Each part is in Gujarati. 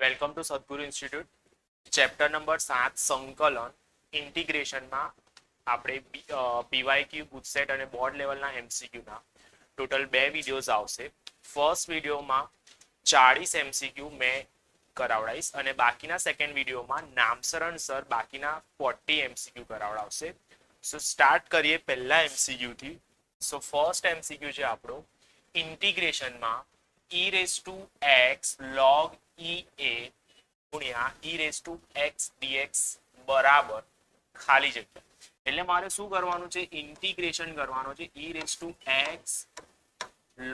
વેલકમ ટુ સદગુરુ ઇન્સ્ટિટ્યૂટ. ચેપ્ટર નંબર 7 સંકલન ઇન્ટિગ્રેશનમાં આપણે પીવાયક્યુ ગુજસેટ અને બોર્ડ લેવલના એમસીક્યુના ટોટલ 2 વિડીયોઝ આવશે. ફર્સ્ટ વિડીયોમાં 40 એમસીક્યુ મેં કરાવડાવીશ અને બાકીના સેકન્ડ વિડીયોમાં નામસરણ સર બાકીના 40 એમસીક્યુ કરાવડાવશે. સો સ્ટાર્ટ કરીએ પહેલા એમસીક્યુથી. સો ફર્સ્ટ એમસીક્યુ છે આપણો ઇન્ટિગ્રેશનમાં e raised to x log ea ગુણ્યા e raised to x dx બરાબર ખાલી જગ્યા. એટલે મારે શું કરવાનું છે? ઇન્ટિગ્રેશન કરવાનું છે e raised to x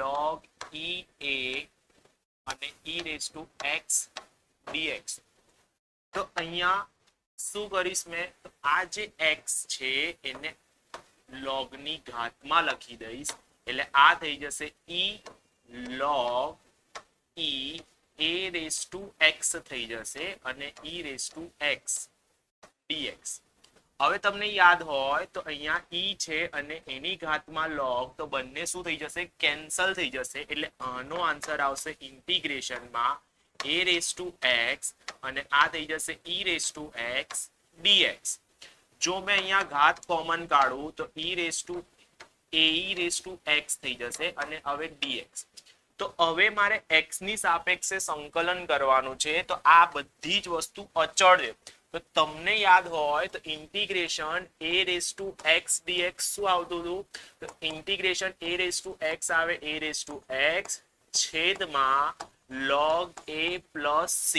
log ea અને e raised to x dx. તો અહીંયા શું કરીશ મેં? તો આ જે x છે એને લોગની ઘાતમાં લખી દઈશ. એટલે આ થઈ જશે e log e a raised to x થઈ જશે અને e raised to x dx. હવે તમને યાદ હોય તો અહીંયા e છે અને એની ઘાતમાં log, તો બંને શું થઈ જશે? કેન્સલ થઈ જશે. એટલે આનો આન્સર આવશે ઇન્ટિગ્રેશનમાં a raised to x અને આ થઈ જશે e raised to x dx. જો મેં અહીંયા ઘાત કોમન કાઢું તો e raised to ae raised to x થઈ જશે અને હવે dx. તો હવે મારે x ની સાપેક્ષે સંકલન કરવાનું છે. તો આ બધી જ વસ્તુ અચળ છે. તો તમને યાદ હોય તો integration a raised to x dx શું આવતું હતું? તો integration a raised to x આવે a raised to x છેદમાં log a plus c.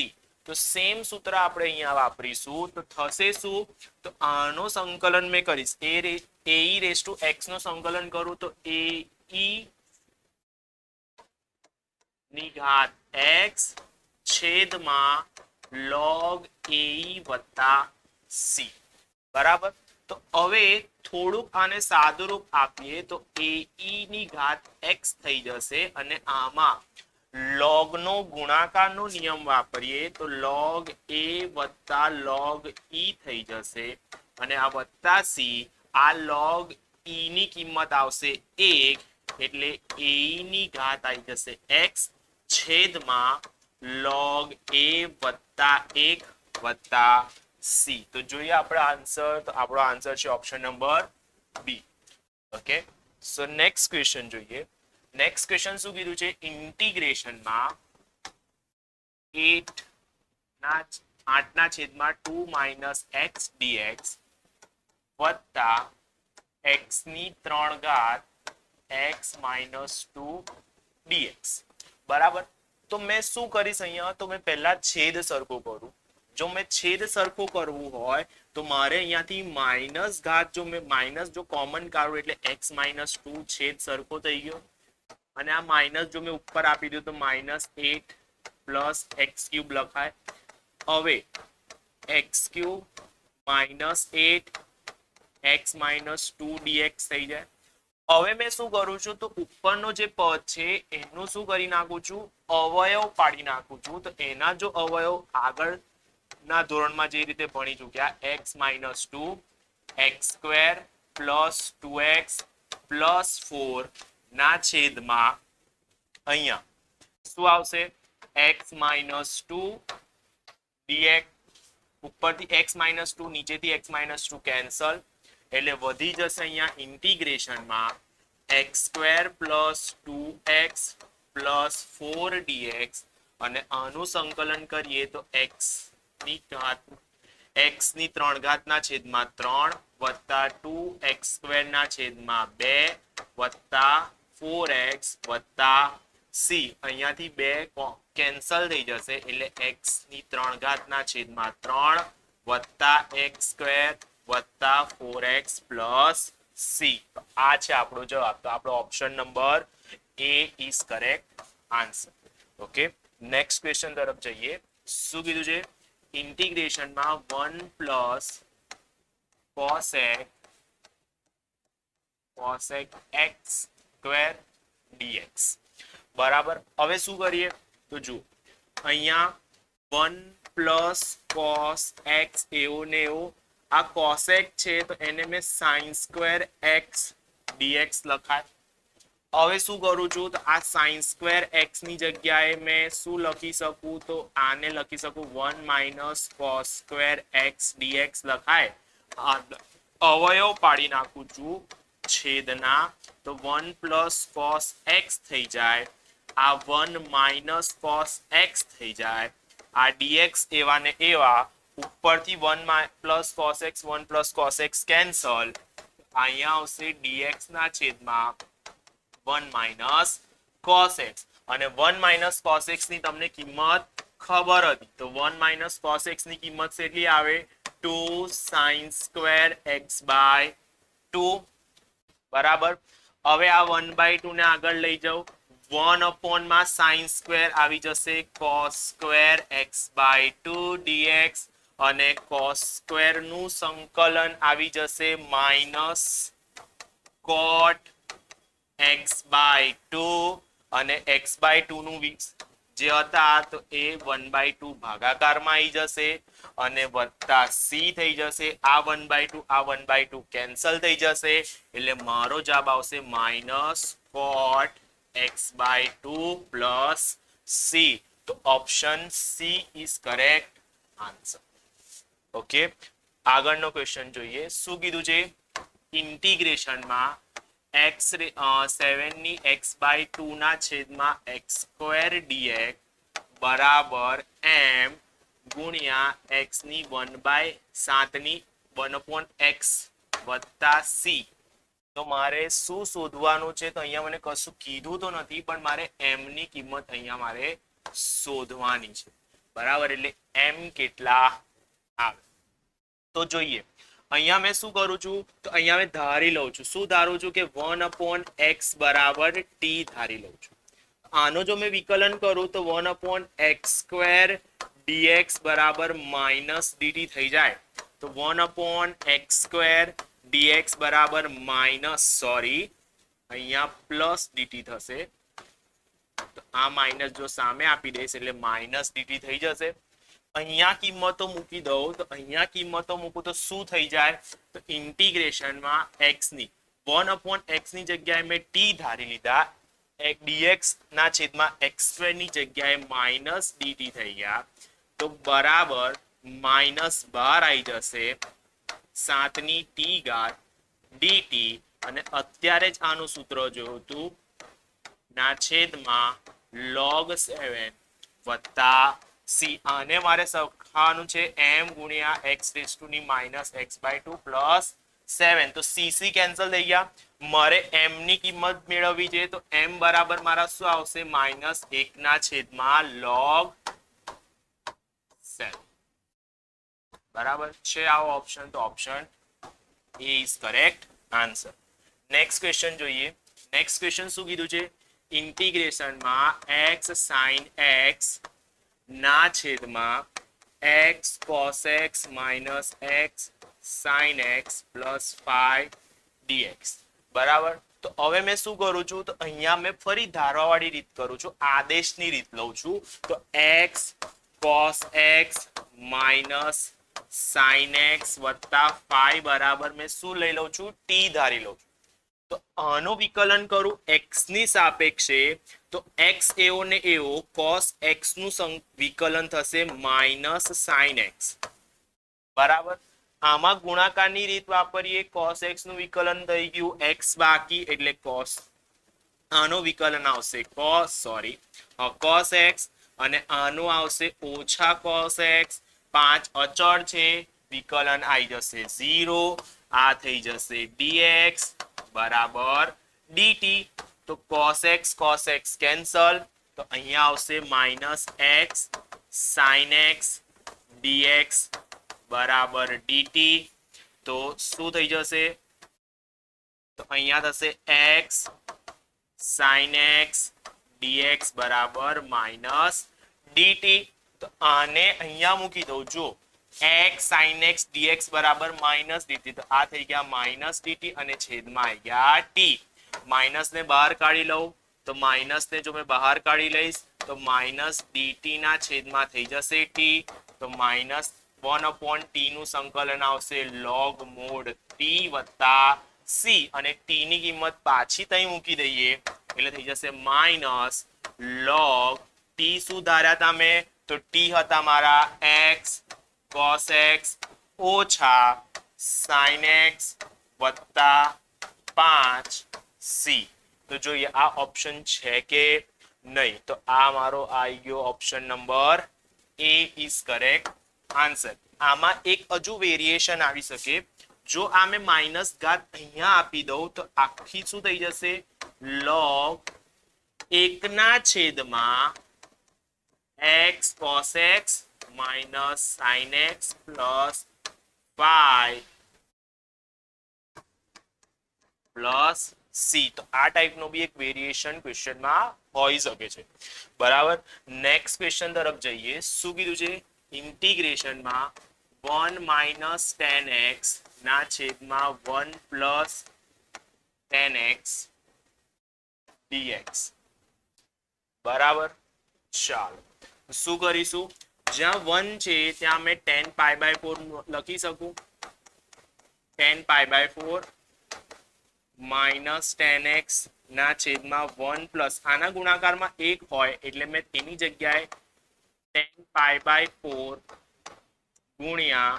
તો સેમ સૂત્ર આપણે અહીંયા વાપરીશું. તો થશે શું? તો આનો સંકલન મેં કરીશ ae raised to x નો સંકલન કરું તો ae ની ઘાત x છેદમાં log ae વત્તા c બરાબર. તો હવે થોડુંક આને સાદુરૂપ આપીએ તો ae ની ઘાત x થઈ જશે અને આમાં log નો ગુણાકારનો નિયમ વાપરીએ તો log a વત્તા log e થઈ જશે અને આ વત્તા c. આ log e ની કિંમત આવશે 1 એટલે ae ની ઘાત આવી જશે x છેદમાં log a વત્તા 1 વત્તા c. તો જોઈએ આપણો આન્સર. તો આપણો આન્સર છે option number B. Okay, so next question જોઈએ. નેક્સ્ટ ક્વેશ્ચન શું કીધું છે? ઇન્ટિગ્રેશનમાં 8/2 minus x dx વત્તા x ની 3 ઘાત x minus 2 dx બરાબર. તો મેં શું કરીશ અહીંયા? તો મેં પહેલા છેદ સરખો કરું. જો મેં છેદ સરખો કરવું હોય તો મારે અહીંયાથી માઇનસ ઘાત, જો મેં માઇનસ જો કોમન કાઢું એટલે x minus 2 છેદ સરખો થઈ ગયો અને આ માઇનસ જો મેં ઉપર આપી દઉં તો -8 પ્લસ x ક્યુબ લખાય. હવે x cube -8 x minus 2 dx થઈ જાય. હવે મેં શું કરું છું? તો ઉપરનો જે પદ છે એનું શું કરી નાખું છું? અવયવ પાડી નાખું છું. તો એના જો અવયવ આગળના ધોરણમાં જે રીતે ભણી ચૂક્યા x minus 2 x square plus 2x plus 4 ના છેદમાં અહીંયા શું આવશે? x minus 2 dx. ઉપરથી x minus 2 નીચેથી x minus 2 કેન્સલ એટલે વધી જશે અહીંયા ઇન્ટિગ્રેશનમાં x square plus 2x plus 4 dx અને આનું સંકલન કરીએ તો x ની 3 ઘાતના છેદમાં 3 વત્તા 2x સ્ક્વેર ના છેદમાં 2 વત્તા 4x વત્તા c. અહીંયાથી 2 કેન્સલ થઈ જશે એટલે x ની 3 ઘાતના છેદમાં 3 વત્તા x સ્ક્વેર વત્તા 4x પ્લસ c. આ છે આપણો જવાબ. તો આપણો option number A is correct answer. Okay, next question તરફ જઈએ. શું કીધું છે? ઇન્ટિગ્રેશનમાં 1 plus cosec x square dx બરાબર. હવે શું કરીએ? તો જુઓ અહીંયા 1 પ્લસ cos x એવું ને એવું. આ cosec છે તો એને મેં sin સ્ક્વેર x dx લખાય. હવે શું કરું છું તો આ સાइन સ્ક્વેર એક્સ ની જગ્યાએ મેં શું લખી શકું તો આને લખી શકું 1 minus cos square x dx લખાય અવયવ પાડી નાખું છું છેદના તો 1 પ્લસ કોસ એક્સ થઈ જાય આ 1 માઇનસ કોસ એક્સ થઈ જાય આ ડીએક્સ એવા ને એવા ઉપરથી 1 plus cos x 1 plus cos x cancel અહીંયા આવશે ડીએક્સ ના છેદમાં 1 માઇનસ કોસ એક્સ અને 1 માઇનસ કોસ એક્સ ની તમને કિંમત ખબર હતી તો 1 માઇનસ કોસ એક્સ ની કિંમત કેટલી આવે 2 સાइन સ્ક્વેર એક્સ બાય 2 બરાબર હવે આ 1/2 ને આગળ લઈ જાઓ 1 upon માં સાइन સ્ક્વેર આવી જશે cos square x by 2 dx અને કોસ સ્ક્વેર નું સંકલન આવી જશે માઇનસ કોટ x by 2 અને x by 2 નું જે હતા તો એ 1/2 ભાગાકારમાં આવી જશે અને વત્તા c થઈ જશે આ 1/2 આ 1/2 કેન્સલ થઈ જશે એટલે મારો જવાબ આવશે minus coat x by 2 plus c તો option c is correct answer okay આગળનો ક્વેશ્ચન જોઈએ શું કીધું છે ઇન્ટિગ્રેશનમાં x 7 ની x by 2 ના છેદમાં x સ્ક્વેર dx બરાબર m ગુણ્યા x ની 1/7 ની 1 upon x વત્તા c તો મારે શું શોધવાનું છે તો અહીંયા મને કશું કીધું તો નથી પણ મારે m ની કિંમત અહીંયા મારે શોધવાની છે બરાબર એટલે m કેટલા આવે તો જોઈએ અહીંયા મેં શું કરું છું તો અહીંયા મેં ધારી લઉં છું શું ધારું છું કે 1 upon x બરાબર t ધારી લઉં છું આનો જો મેં વિકલન કરું તો 1 upon x સ્ક્વેર dx બરાબર માઇનસ dt થઈ જાય તો 1 upon x સ્ક્વેર dx બરાબર માઇનસ અહીંયા પ્લસ dt થશે તો આ માઇનસ જો સામે આપી દઈશ એટલે માઇનસ dt થઈ જશે અહીંયા કિંમતો મૂકી દઉં તો અહીંયા કિંમતો મૂકું તો શું થઈ જાય તો ઇન્ટિગ્રેશનમાં x ની 1 upon x ની જગ્યાએ મેં t ધારી લીધા dx ના છેદમાં x સ્ક્વેર ની જગ્યાએ માઇનસ dt થઈ ગયા તો બરાબર માઇનસ 12 આવી જશે 7 ની t ઘાત dt અને અત્યારે જ આનું સૂત્ર જોયું હતું ના છેદમાં log 7 વત્તા c આને મારે લખવાનું છે m ગુણ્યા x રેઝ ટુ ની માઇનસ x બાય 2 પ્લસ 7 તો c કેન્સલ થઈ ગયા મારે m ની કિંમત મેળવવી છે તો m બરાબર મારા શું આવશે માઇનસ 1 ના છેદમાં log 7 બરાબર છે આવો ઓપ્શન તો option A is correct answer next question જોઈએ નેક્સ્ટ ક્વેશ્ચન શું કીધું છે ઇન્ટિગ્રેશનમાં x sin x ના છેદમાં x cos x minus x sin x plus 5 dx બરાબર તો હવે મેં શું કરું છું તો અહીંયા મેં ફરી ધારવાવાળી રીત કરું છું આદેશની રીત લઉં છું તો x cos x minus sin x વત્તા 5 બરાબર મેં શું લઈ લઉં છું t ધારી લઉં છું તો આનું વિકલન કરું x ની સાપેક્ષે તો x એવો ને એવો cos x નું વિકલન થશે માઇનસ sin x બરાબર આમાં ગુણાકારની રીત વાપરીએ cos x નું વિકલન થઈ ગયું x બાકી એટલે cos આનું વિકલન આવશે cos x અને આનું આવશે ઓછા cos x 5 અચળ છે વિકલન આવી જશે 0 આ થઈ જશે dx બરાબર dt તો cos x કેન્સલ તો અહીંયા આવશે minus x sin x dx બરાબર dt તો શું થઈ જશે તો અહીંયા થશે x sin x dx બરાબર માઇનસ dt તો આને અહીંયા મૂકી દઉં જો x sin x dx બરાબર માઇનસ dt તો આ થઈ ગયા માઇનસ dt અને છેદમાં આવી ગયા t માઇનસ ને બહાર કાઢી લઉં તો માઇનસ ને જો મેં બહાર કાઢી લઈશ તો માઇનસ dt ના છેદમાં થઈ જશે t તો માઇનસ 1 upon t નું સંકલન આવશે log mod t વત્તા c અને t ની કિંમત પાછી તઈ મૂકી દઈએ એટલે થઈ જશે માઇનસ log t શું ધાર્યા તમે તો t હતા મારા x cos x ઓછા sin x વત્તા 5c તો જોઈએ આ ઓપ્શન છે કે નહીં તો આ મારો આવી ગયો option number A is correct answer આમાં એક હજુ વેરિએશન આવી શકે જો આ મેં માઇનસ ઘાત અહીંયા આપી દઉં તો આખી શું થઈ જશે log 1 છેદમાં x cos x minus sin x plus 5 plus c તો આ ટાઈપનો બી એક વેરિએશન ક્વેશ્ચનમાં હોઈ શકે છે બરાબર નેક્સ્ટ ક્વેશ્ચન તરફ જઈએ શું કીધું છે ઇન્ટિગ્રેશનમાં 1 minus 10x ના છેદમાં 1 plus 10x dx બરાબર ચાલો શું કરીશું જ્યાં 1 છે ત્યાં મેં 10 pi by 4 લખી શકું 10 pi by 4 minus 10x ના છેદમાં 1 plus આના ગુણાકારમાં 1 હોય એટલે મેં તેની જગ્યાએ 10 pi by 4 ગુણ્યા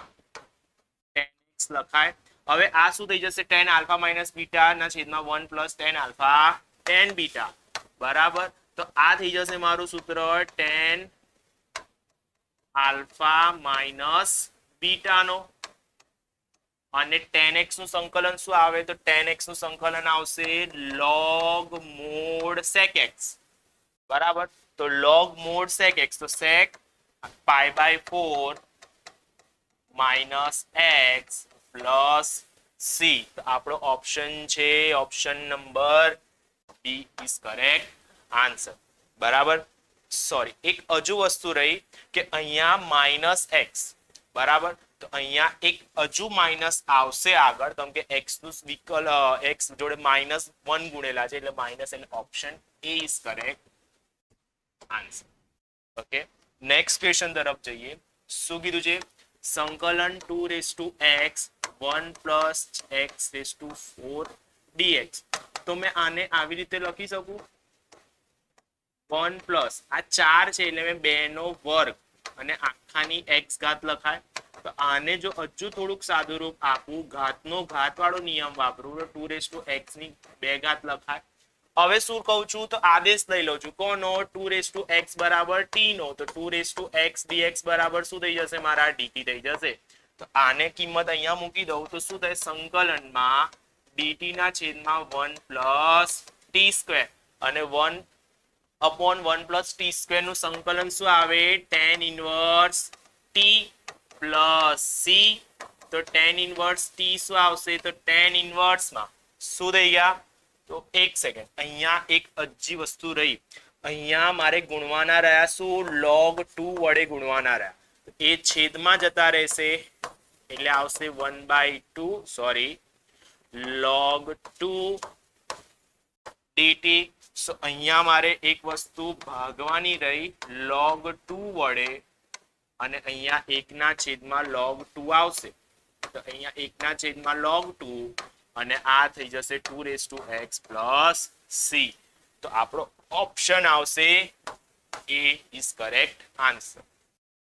10x લખાય હવે આ શું થઈ જશે 10 alpha minus beta ના છેદમાં 1 plus 10 alpha 10 beta બરાબર તો આ થઈ જશે મારું સૂત્ર 10 alpha minus beta નો અને 10x નું સંકલન શું આવે તો 10x નું સંકલન આવશે log mod sec x બરાબર તો log mod sec x તો sec pi by 4 minus x plus c તો આપણો ઓપ્શન છે option number B is correct answer બરાબર સોરી એક હજુ વસ્તુ રહી કે અહીંયા minus x બરાબર તો અહીંયા એક હજુ માઇનસ આવશે આગળ કેમ કે x નું વિકલ x જોડે -1 ગુણેલા છે એટલે માઇનસ એટલે option A is correct answer okay next question તરફ જઈએ શું કીધું છે સંકલન 2 raised to x 1 plus x raised to 4 dx તો મેં આને આવી રીતે લખી શકું 1 plus આ 4 છે એટલે મેં 2 નો વર્ગ અને આખાની x ઘાત લખાય તો આને જો હજુ થોડુંક સાદું રૂપ આપું ઘાતનો ઘાતવાળો નિયમ વાપરું તો 2 raised to x ની 2 ઘાત લખાય હવે શું કહું છું તો આદેશ લઈ લઉં છું કોનો 2 raised to x બરાબર t નો તો 2 raised to x dx બરાબર શું થઈ જશે મારા dt થઈ જશે તો આને કિંમત અહીંયા મૂકી દઉં તો શું થાય સંકલનમાં dt ના છેદમાં 1 plus t square અને 1 upon 1 plus t square નું સંકલન શું આવે tan inverse t plus c તો tan inverse t શું આવશે તો tan inverse માં શું થઈ ગયા તો એક સેકન્ડ અહીંયા એક હજી વસ્તુ રહી અહીંયા મારે ગુણવાના રહ્યા શું log 2 વડે ગુણવાના રહ્યા એ છેદમાં જતા રહેશે એટલે આવશે 1/2 સોરી log 2 dt સો અહીંયા મારે એક વસ્તુ ભાગવાની રહી log 2 વડે અને અહીંયા 1 ના છેદમાં log 2 આવશે તો અહીંયા 1 ના છેદમાં log 2 અને આ થઈ જશે 2 raised to x plus c તો આપણો ઓપ્શન આવશે A is correct answer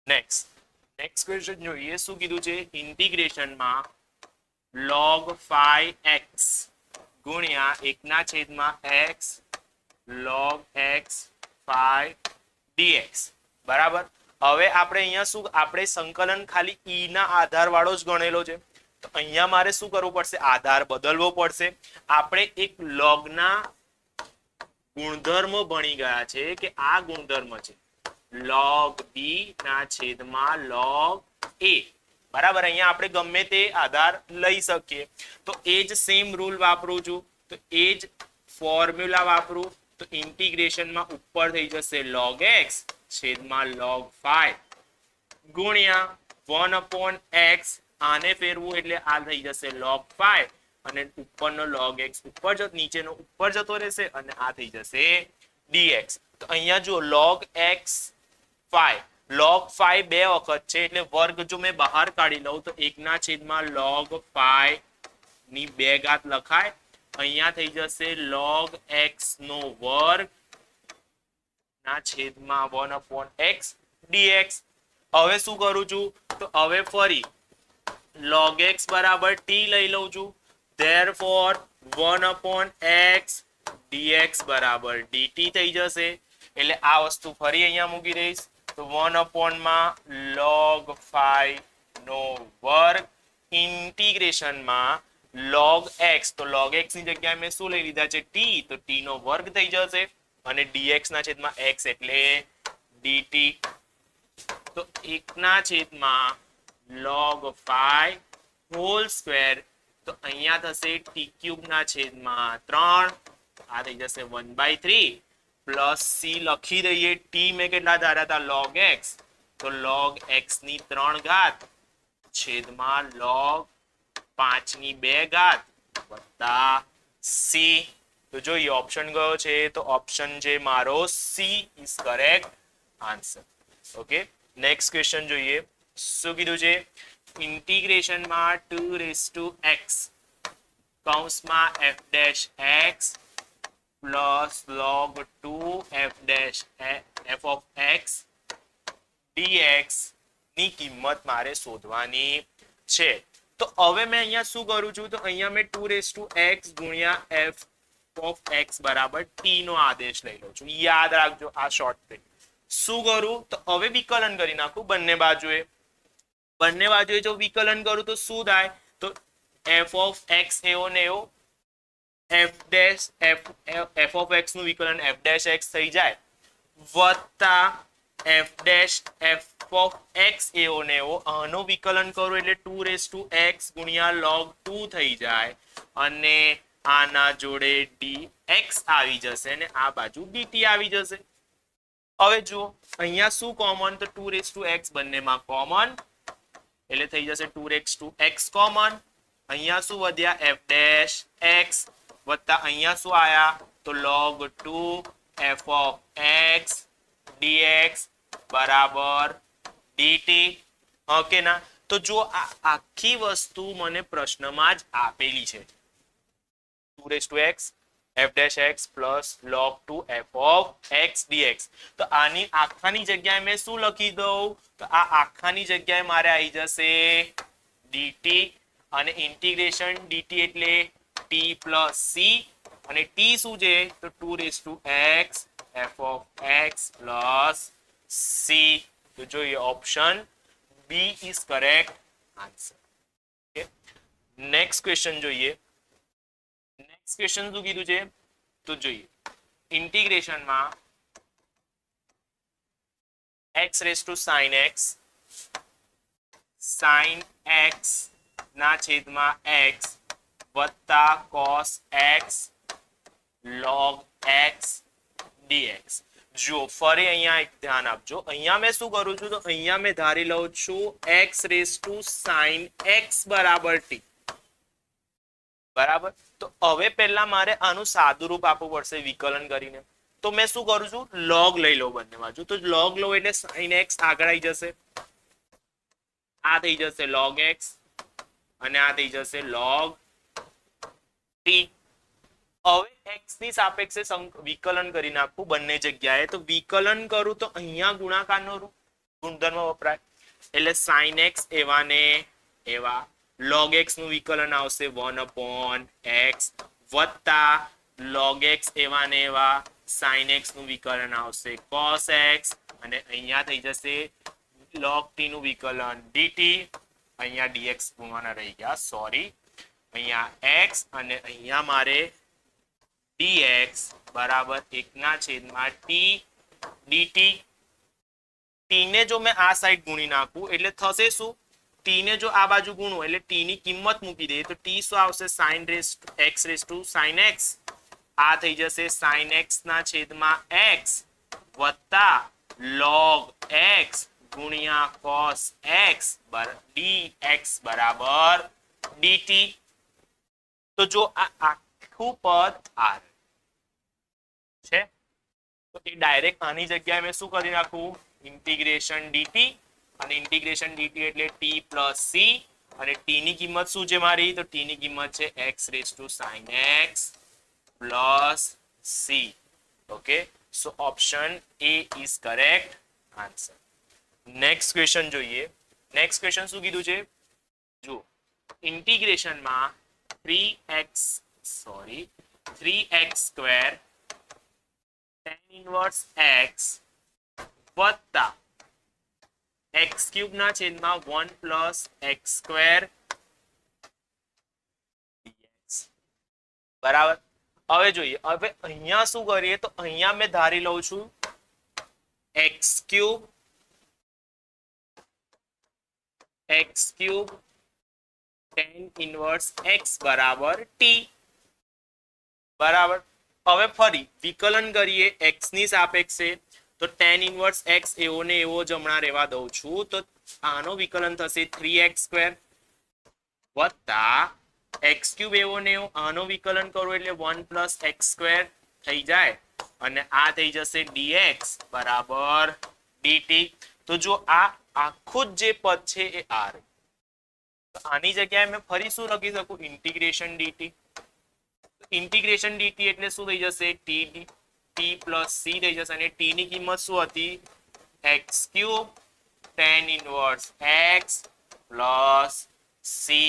next question જોઈએ શું કીધું છે ઇન્ટિગ્રેશનમાં log 5x ગુણ્યા 1 ના છેદમાં x log x 5 dx બરાબર હવે આપણે અહીંયા શું આપણે સંકલન ખાલી e ના આધાર વાળો જ ગણેલો છે તો અહીંયા મારે શું કરવું પડશે આધાર બદલવો પડશે આપણે એક log ના ગુણધર્મો ભણી ગયા છે કે આ ગુણધર્મ છે log b ના છેદમાં log a બરાબર અહીંયા આપણે ગમે તે આધાર લઈ શકીએ તો એ જ સેમ રૂલ વાપરું છું તો એ જ ફોર્મ્યુલા વાપરું તો ઇન્ટિગ્રેશનમાં ઉપર થઈ જશે log x છેદમાં log 5 ગુણ્યા 1 upon x આને ફેરવું એટલે આ થઈ જશે log 5 અને ઉપરનો log x ઉપર જતો નીચેનો ઉપર જતો રહેશે અને આ થઈ જશે dx તો અહીંયા જો log x 5 log 5 બે વખત છે એટલે વર્ગ જો મેં બહાર કાઢી લઉં તો 1 ના છેદમાં log 5 ની 2 ઘાત લખાય અહીંયા થઈ જશે log x નો વર્ગ ના છેદમાં 1/x dx. હવે શું કરું છું તો હવે ફરી log x બરાબર t લઈ લઉં છું. therefore 1/x dx બરાબર dt થઈ જશે. એટલે આ વસ્તુ ફરી અહીંયા મૂકી દઈશ તો 1 માં log 5 નો વર્ગ ઇન્ટિગ્રેશન માં log x, તો log x ની જગ્યાએ મેં શું લઈ લીધા છે t, તો t નો વર્ગ થઈ જશે અને dx ના છેદમાં x એટલે dt. તો 1 ના છેદમાં log 5 હોલ સ્ક્વેર, તો અહીંયા થશે t ક્યુબ ના છેદમાં 3, આ થઈ જશે 1/3 પ્લસ c લખી દઈએ. t મેં કેટલા ધાર્યા હતા log x, તો log x ની 3 ઘાત છેદમાં log 5 ની 2 ઘાત વત્તા c. તો જોઈએ ઓપ્શન કયો છે, તો ઓપ્શન છે મારો c is correct answer. Okay, next question જોઈએ. શું કીધું છે? ઇન્ટિગ્રેશન માં 2x કૌંસમાં f dash x plus log 2 f of x dx ની કિંમત મારે શોધવાની છે. તો હવે મેં અહીંયા શું કરું છું, તો અહીંયા મેં 2x ગુણ્યા f of x બરાબર t નો આદેશ લઈ લઉં છું. યાદ રાખજો આ શોર્ટ ટ્રીક. શું કરું તો હવે વિકલન કરી નાખું બંને બાજુએ. બંને બાજુએ જો વિકલન કરું તો શું થાય, તો f of x એવો ને એવો f of x નું વિકલન f dash x થઈ જાય વત્તા f dash f of x એવો ને એવો આનો વિકલન કરું એટલે 2x ગુણ્યા log 2 થઈ જાય અને આના જોડે dx આવી જશે અને આ બાજુ dt આવી જશે. હવે જુઓ અહીંયા શું કોમન, તો 2x બંનેમાં કોમન એટલે થઈ જશે 2x કોમન. અહીંયા શું વધ્યા f dash x વત્તા અહીંયા શું આયા તો log 2 f of x dx બરાબર dt. ઓકે ના? તો જો આ આખી વસ્તુ મને પ્રશ્નમાં જ આપેલી છે 2x f dash x plus log 2 f of x dx. તો આની આખાની જગ્યાએ મેં શું લખી દઉં, તો આ આખાની જગ્યાએ મારે આવી જશે dt અને ઇન્ટિગ્રેશન dt એટલે t plus c અને t શું છે તો 2x f of x plus c. તો જોઈએ option b is correct answer. Okay, next question જોઈએ. નેક્સ્ટ ક્વેશ્ચન શું કીધું છે તો જોઈએ ઇન્ટિગ્રેશન માં x raised to sin x sin x ના છેદમાં x વત્તા cos x log x dx. જો ફરી અહીંયા એક ધ્યાન આપજો. અહીંયા મેં શું કરું છું, તો અહીંયા મેં ધારી લઉં છું x raised to sin x બરાબર t બરાબર. તો હવે પહેલા મારે આનું સાદું રૂપ આપવું પડશે વિકલન કરીને. તો મેં શું કરું છું, log લઈ લઉં બંને બાજુ. તો log લો એટલે sin x આગળ આવી જશે, આ થઈ જશે log x અને આ થઈ જશે log t. હવે x ની સાપેક્ષે વિકલન કરી નાખું બંને જગ્યાએ. તો વિકલન કરું તો અહીંયા ગુણાકારનો ગુણધર્મ વપરાય એટલે sin x એવા ને એવા log x નું વિકલન આવશે 1/x વત્તા log x એવા ને એવા sin x નું વિકલન આવશે cos x અને અહીંયા થઈ જશે log t નું વિકલન dt. અહીંયા dx ગુણવાના રહી ગયા, સોરી. અહીંયા x અને અહીંયા મારે dx બરાબર 1 ના છેદમાં t dt. t ને જો મેં આ સાઈડ ગુણી નાખું એટલે થશે શું, t ને જો આ બાજુ ગુણું એટલે t ની કિંમત મૂકી દઈએ તો t શું આવશે sin x raised to sin x. આ થઈ જશે sin x ના છેદમાં x વત્તા log x ગુણ્યા cos x dx બરાબર dt. તો જો આ આખું પદ આ છે તો એ ડાયરેક્ટ આની જગ્યાએ મેં શું કરી નાખું ઇન્ટિગ્રેશન dt અને ઇન્ટિગ્રેશન dt એટલે t plus c અને ટી ની કિંમત શું છે મારી? તો ટી ની કિંમત છે x raise to sin x plus c. Okay, so option A is correct answer. Next question જોઈએ. નેક્સ્ટ ક્વેશ્ચન શું કીધું છે? જો ઇન્ટિગ્રેશનમાં 3x square tan inverse x વત્તા x ક્યુબ ના છેદમાં 1 પ્લસ x સ્ક્વેર dx. બરાબર. હવે જોઈએ, હવે અહીંયા શું કરીએ? તો અહીંયા મેં ધારી લઉં છું x cube tan inverse x બરાબર t. બરાબર. હવે ફરી વિકલન કરીએ x ની સાપેક્ષે, તો tan ઇનવર્સ x એવો ને એવો જ હમણાં રહેવા દઉં છું. તો આનો વિકલન થશે 3x સ્ક્વેર વત્તા x ક્યુબ એવો ને એવો, આનો વિકલન કરો એટલે 1 પ્લસ x સ્ક્વેર થઈ જાય અને આ થઈ જશે dx બરાબર dt. તો જો આ આખું જે પદ છે એ r, તો આની જગ્યાએ મેં ફરી શું લખી શકું? Integration dt. ઇન્ટિગ્રેશન dt એટલે શું થઈ જશે? t પ્લસ c થઈ જશે. અને t ની કિંમત શું હતી? x cube tan inverse x plus c.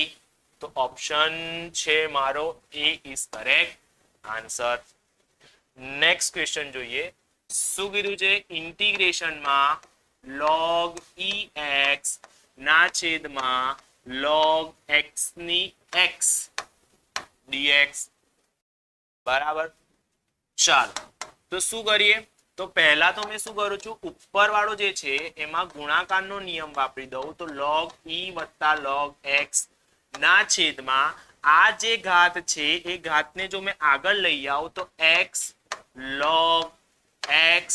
તો ઓપ્શન છે મારો A is correct answer. Next question જોઈએ. શું કીધું છે? ઇન્ટિગ્રેશનમાં log ex ના છેદમાં log x ની x dx. બરાબર. ચાલો તો શું કરીએ? તો પહેલા તો મેં શું કરું છું? ઉપર વાળો જે છે એમાં ગુણાકારનો નિયમ વાપરી દઉં. તો log e વત્તા log x ના છેદમાં આ જે ઘાત છે એ ઘાતને જો મેં આગળ લઈ આવું તો x log x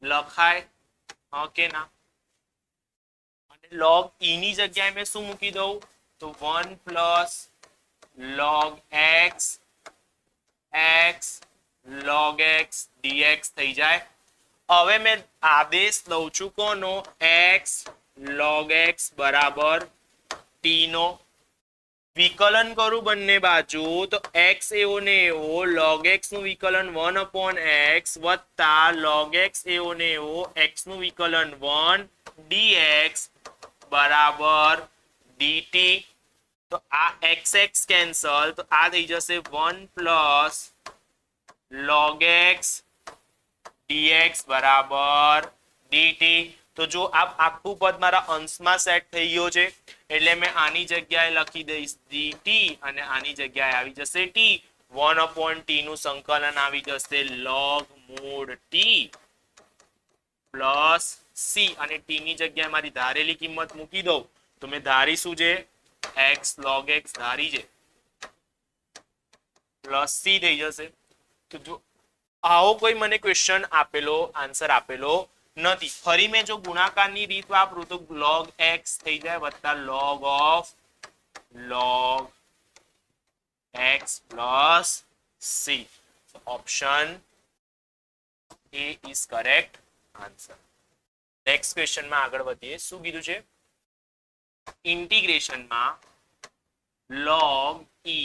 લખાય. ઓકે ના? અને log e ની જગ્યાએ મેં શું મૂકી દઉં? તો 1 plus log x log x dx થઈ જાય. હવે મેં આદેશ દઉં છું કોનો? x log x બરાબર t નો. વિકલન કરું બંને બાજુ તો x એવો ને એવો log x નું વિકલન 1 upon x વત્તા log x એવો ને એવો x નું વિકલન 1 dx બરાબર dt. તો આ x કેન્સલ, તો આ થઈ જશે 1 પ્લસ log x dx બરાબર dt. તો જો આ આખું પદ મારા અંશમાં સેટ થઈ ગયો છે એટલે મેં આની જગ્યાએ લખી દઈશ dt અને આની જગ્યાએ આવી જશે t. 1 upon t નું સંકલન આવી જશે log મૂળ t પ્લસ c. અને t ની જગ્યાએ મારી ધારેલી કિંમત મૂકી દઉં તો મેં ધારી શું છે? x log x ધારી છે પ્લસ c થઈ જશે. તો જો આવો કોઈ મને ક્વેશ્ચન આપેલો, આન્સર આપેલો નથી. ફરી મેં જો ગુણાકારની રીત વાપરું તો log x થઈ જાય વત્તા log of log x plus c. Option A is correct answer. Next ક્વેશ્ચનમાં આગળ વધીએ. શું કીધું છે? ઇન્ટિગ્રેશનમાં log e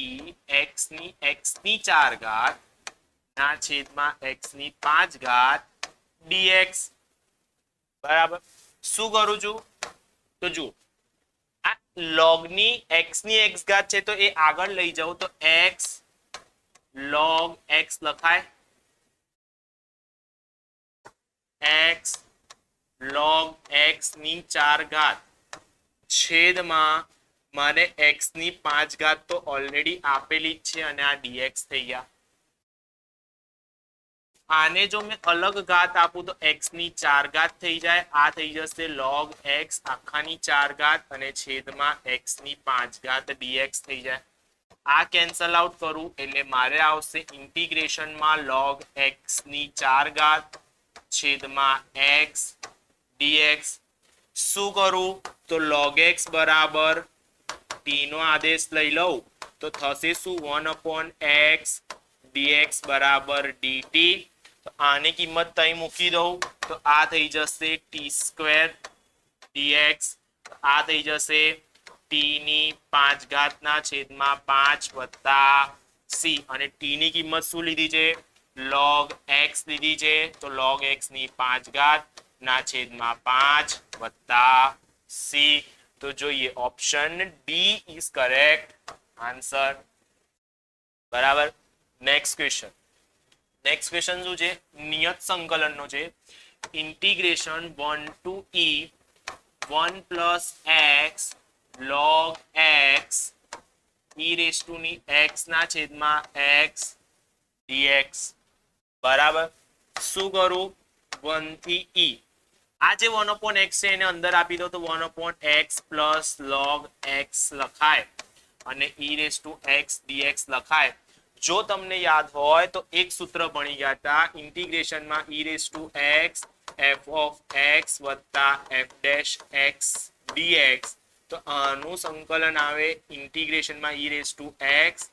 x ની 4 ઘાત ના છેદમાં x ની 5 ઘાત dx. બરાબર. શું કરું છું? તો જુઓ, આ log ની x ની x ઘાત છે તો એ આગળ લઈ જાઉં તો x log x લખાય. x log x ની 4 ઘાત છેદમાં મારે x ની 5 ઘાત તો ઓલરેડી આપેલી જ છે અને આ dx થઈ ગયા. આને જો મેં અલગ ઘાત આપું તો x ની 4 ઘાત થઈ જાય. આ થઈ જશે log x આખાની 4 ઘાત અને છેદમાં x ની 5 ઘાત dx થઈ જાય. આ કેન્સલ આઉટ કરું એટલે મારે આવશે ઇન્ટિગ્રેશનમાં log x ની 4 ઘાત છેદમાં x dx. શું કરું? તો log x બરાબર t નો આદેશ લઈ લઉં તો થશે શું? 1 upon x dx બરાબર dt. તો આની કિંમત તઈ મૂકી દઉં તો આ થઈ જશે t સ્ક્વેર dx. આ થઈ જશે ટી ની 5 ઘાતના છેદમાં 5 વત્તા સી, અને ટી ની કિંમત શું લીધી છે? log x લીધી છે. તો log x ની 5 ઘાત ના છેદમાં 5 વત્તા સી. તો જોઈએ option D is correct answer. બરાબર. નેક્સ્ટ ક્વેશ્ચન શું છે? નિયત સંકલનનો છે. Integration 1 to e 1 plus x log x e raise to ની x ના છેદમાં x dx. બરાબર. શું કરું? 1 થી e. આ જે 1/x છે એને અંદર આપી દો તો 1/x પ્લસ log x લખાય અને e raise two x dx લખાય. જો તમને યાદ હોય તો એક સૂત્ર ભણી ગયા હતા ઇન્ટિગ્રેશનમાં e raise two x f of x વત્તા f ડેશ x dx. તો આનું સંકલન આવે ઇન્ટિગ્રેશનમાં e raise two x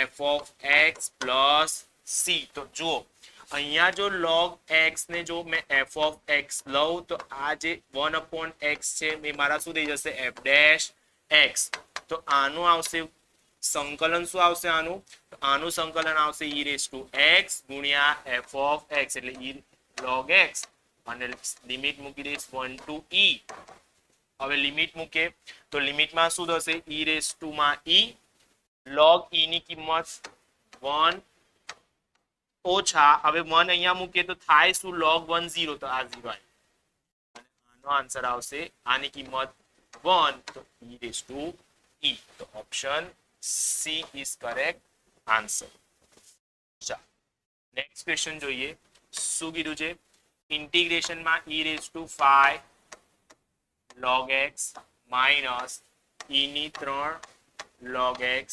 f of x plus c. તો જુઓ અહીંયા જો log x ને જો મેં f ઓફ x લઉં તો આ જે 1/x છે એ મારા શું થઈ જશે? f dash x. તો આનું આવશે સંકલન શું આવશે? આનું સંકલન આવશે e રેસ ટુ x ગુણ્યા f ઓફ x એટલે e log x અને લિમિટ મૂકી દઈશ 1 ટુ e. હવે લિમિટ મૂકે તો લિમિટમાં શું થશે? e રેસ ટુ માં e log e ની કિંમત 1 ઓછા હવે 1 અહીંયા મૂકીએ તો થાય શું? log 1 0. તો આ 0 અને આનો આન્સર આવશે આની કિંમત 1 તો e રેસ ટુ e. તો option C is correct answer. ચાલો નેક્સ્ટ ક્વેશ્ચન જોઈએ. શું કીધું છે? ઇન્ટિગ્રેશનમાં e raise two 5 log x minus e ની 3 log x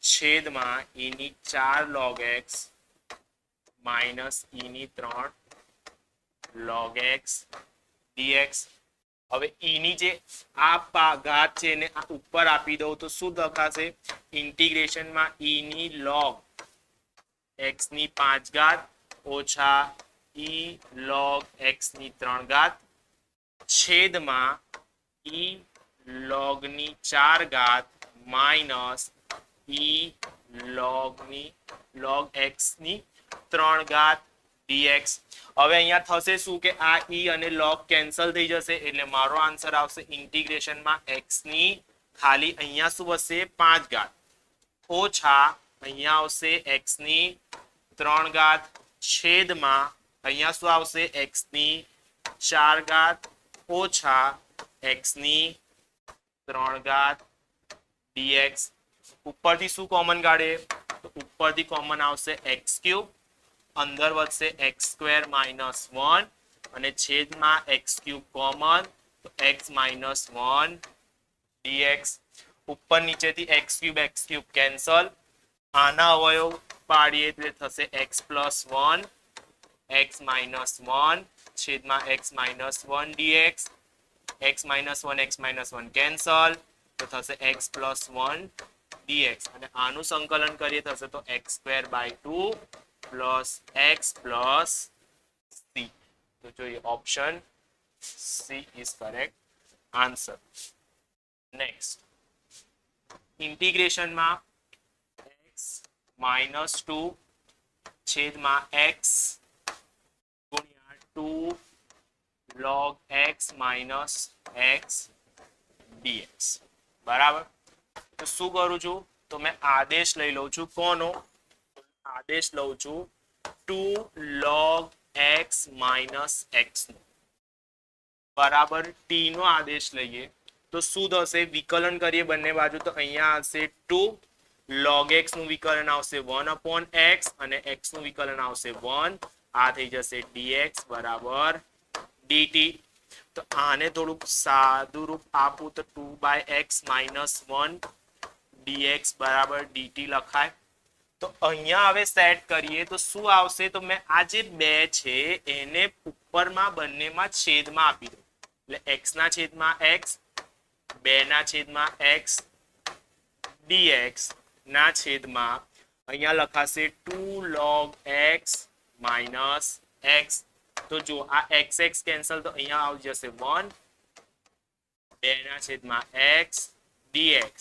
છેદમાં e ની 4 log x માઇનસ e ની 3 log x dx. હવે e ની જે આ ઘાત છે એને ઉપર આપી દઉં તો શું લખાશે? ઇન્ટિગ્રેશનમાં e ની log x ની 5 ઘાત ઓછા e log x ની 3 ઘાત છેદમાં e log ની 4 ઘાત માઇનસ e log x ની 3 ઘાત dx. હવે અહીંયા થશે શું કે આ e અને log કેન્સલ થઈ જશે એટલે મારો આન્સર આવશે ઇન્ટિગ્રેશનમાં x ની ખાલી અહીંયા શું હશે? 5 ઘાત ઓછા અહીંયા આવશે x ની 3 ઘાત છેદમાં અહીંયા શું આવશે? x ની 4 ઘાત ઓછા x ની 3 ઘાત dx. ઉપરથી શું કોમન કાઢે? તો ઉપરથી કોમન આવશે x ક્યુબ, અંદર વધશે x સ્ક્વેર માઇનસ 1 અને છેદમાં x ક્યુબ કોમન તો x માઇનસ 1 dx. ઉપર નીચેથી x ક્યુબ કેન્સલ. આના અવયવ પાડીએ એટલે થશે x પ્લસ 1 x માઇનસ 1 છેદમાં x minus 1 dx. x minus 1 cancel તો થશે x પ્લસ 1 dx અને આનું સંકલન કરીએ થશે તો x square by 2 plus x plus c. તો જોઈએ option C is correct answer. Next ઇન્ટિગ્રેશનમાં x માઇનસ 2 છેદમાં x ગુણ્યા 2 log x minus x dx. બરાબર. તો શું કરું છું? તો મેં આદેશ લઈ લઉં છું. કોનો આદેશ લઉં છું? 2 log x માઇનસ x નો. બરાબર. t નો આદેશ લઈએ તો શું થશે? વિકલન કરીએ બંને બાજુ તો અહીંયા આવશે 2 log x નું વિકલન આવશે 1/x અને x નું વિકલન આવશે 1. આ થઈ જશે dx બરાબર dt. તો આને થોડુંક સાદું રૂપ આપું તો 2/x માઇનસ 1 dx બરાબર dt લખાય. તો અહીંયા હવે સેટ કરીએ તો શું આવશે? તો મેં આ જે 2 છે એને ઉપરમાં બંનેમાં છેદમાં આપી દઉં એટલે x ના છેદમાં x 2 ના છેદમાં x dx ના છેદમાં અહીંયા લખાશે 2 log x માઇનસ x. તો જો આ x કેન્સલ તો અહીંયા આવી જશે 1 2 ના છેદમાં x dx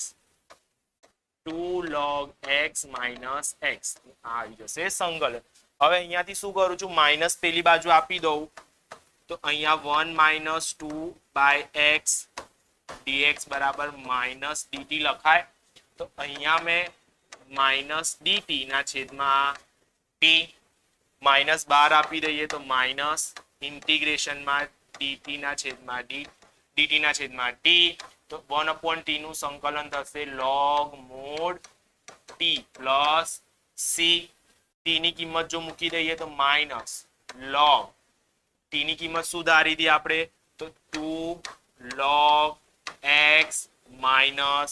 2 log x minus x આવી જશે સંકલન. હવે અહીંયાથી શું કરું છું, માઇનસ પેલી બાજુ આપી દઉં તો અહીંયા 1 minus 2 by x dx બરાબર માઇનસ dt લખાય. તો અહીંયા મેં માઇનસ dt ના છેદમાં t માઇનસ 12 આપી દઈએ તો માઇનસ ઇન્ટિગ્રેશનમાં dt ના છેદમાં dt ના છેદમાં t. તો 1/t નું સંકલન થશે log mod t plus c. t ની કિંમત જો મૂકી દઈએ તો માઇનસ log t ની કિંમત શું ધારી હતી આપણે, તો 2 log x minus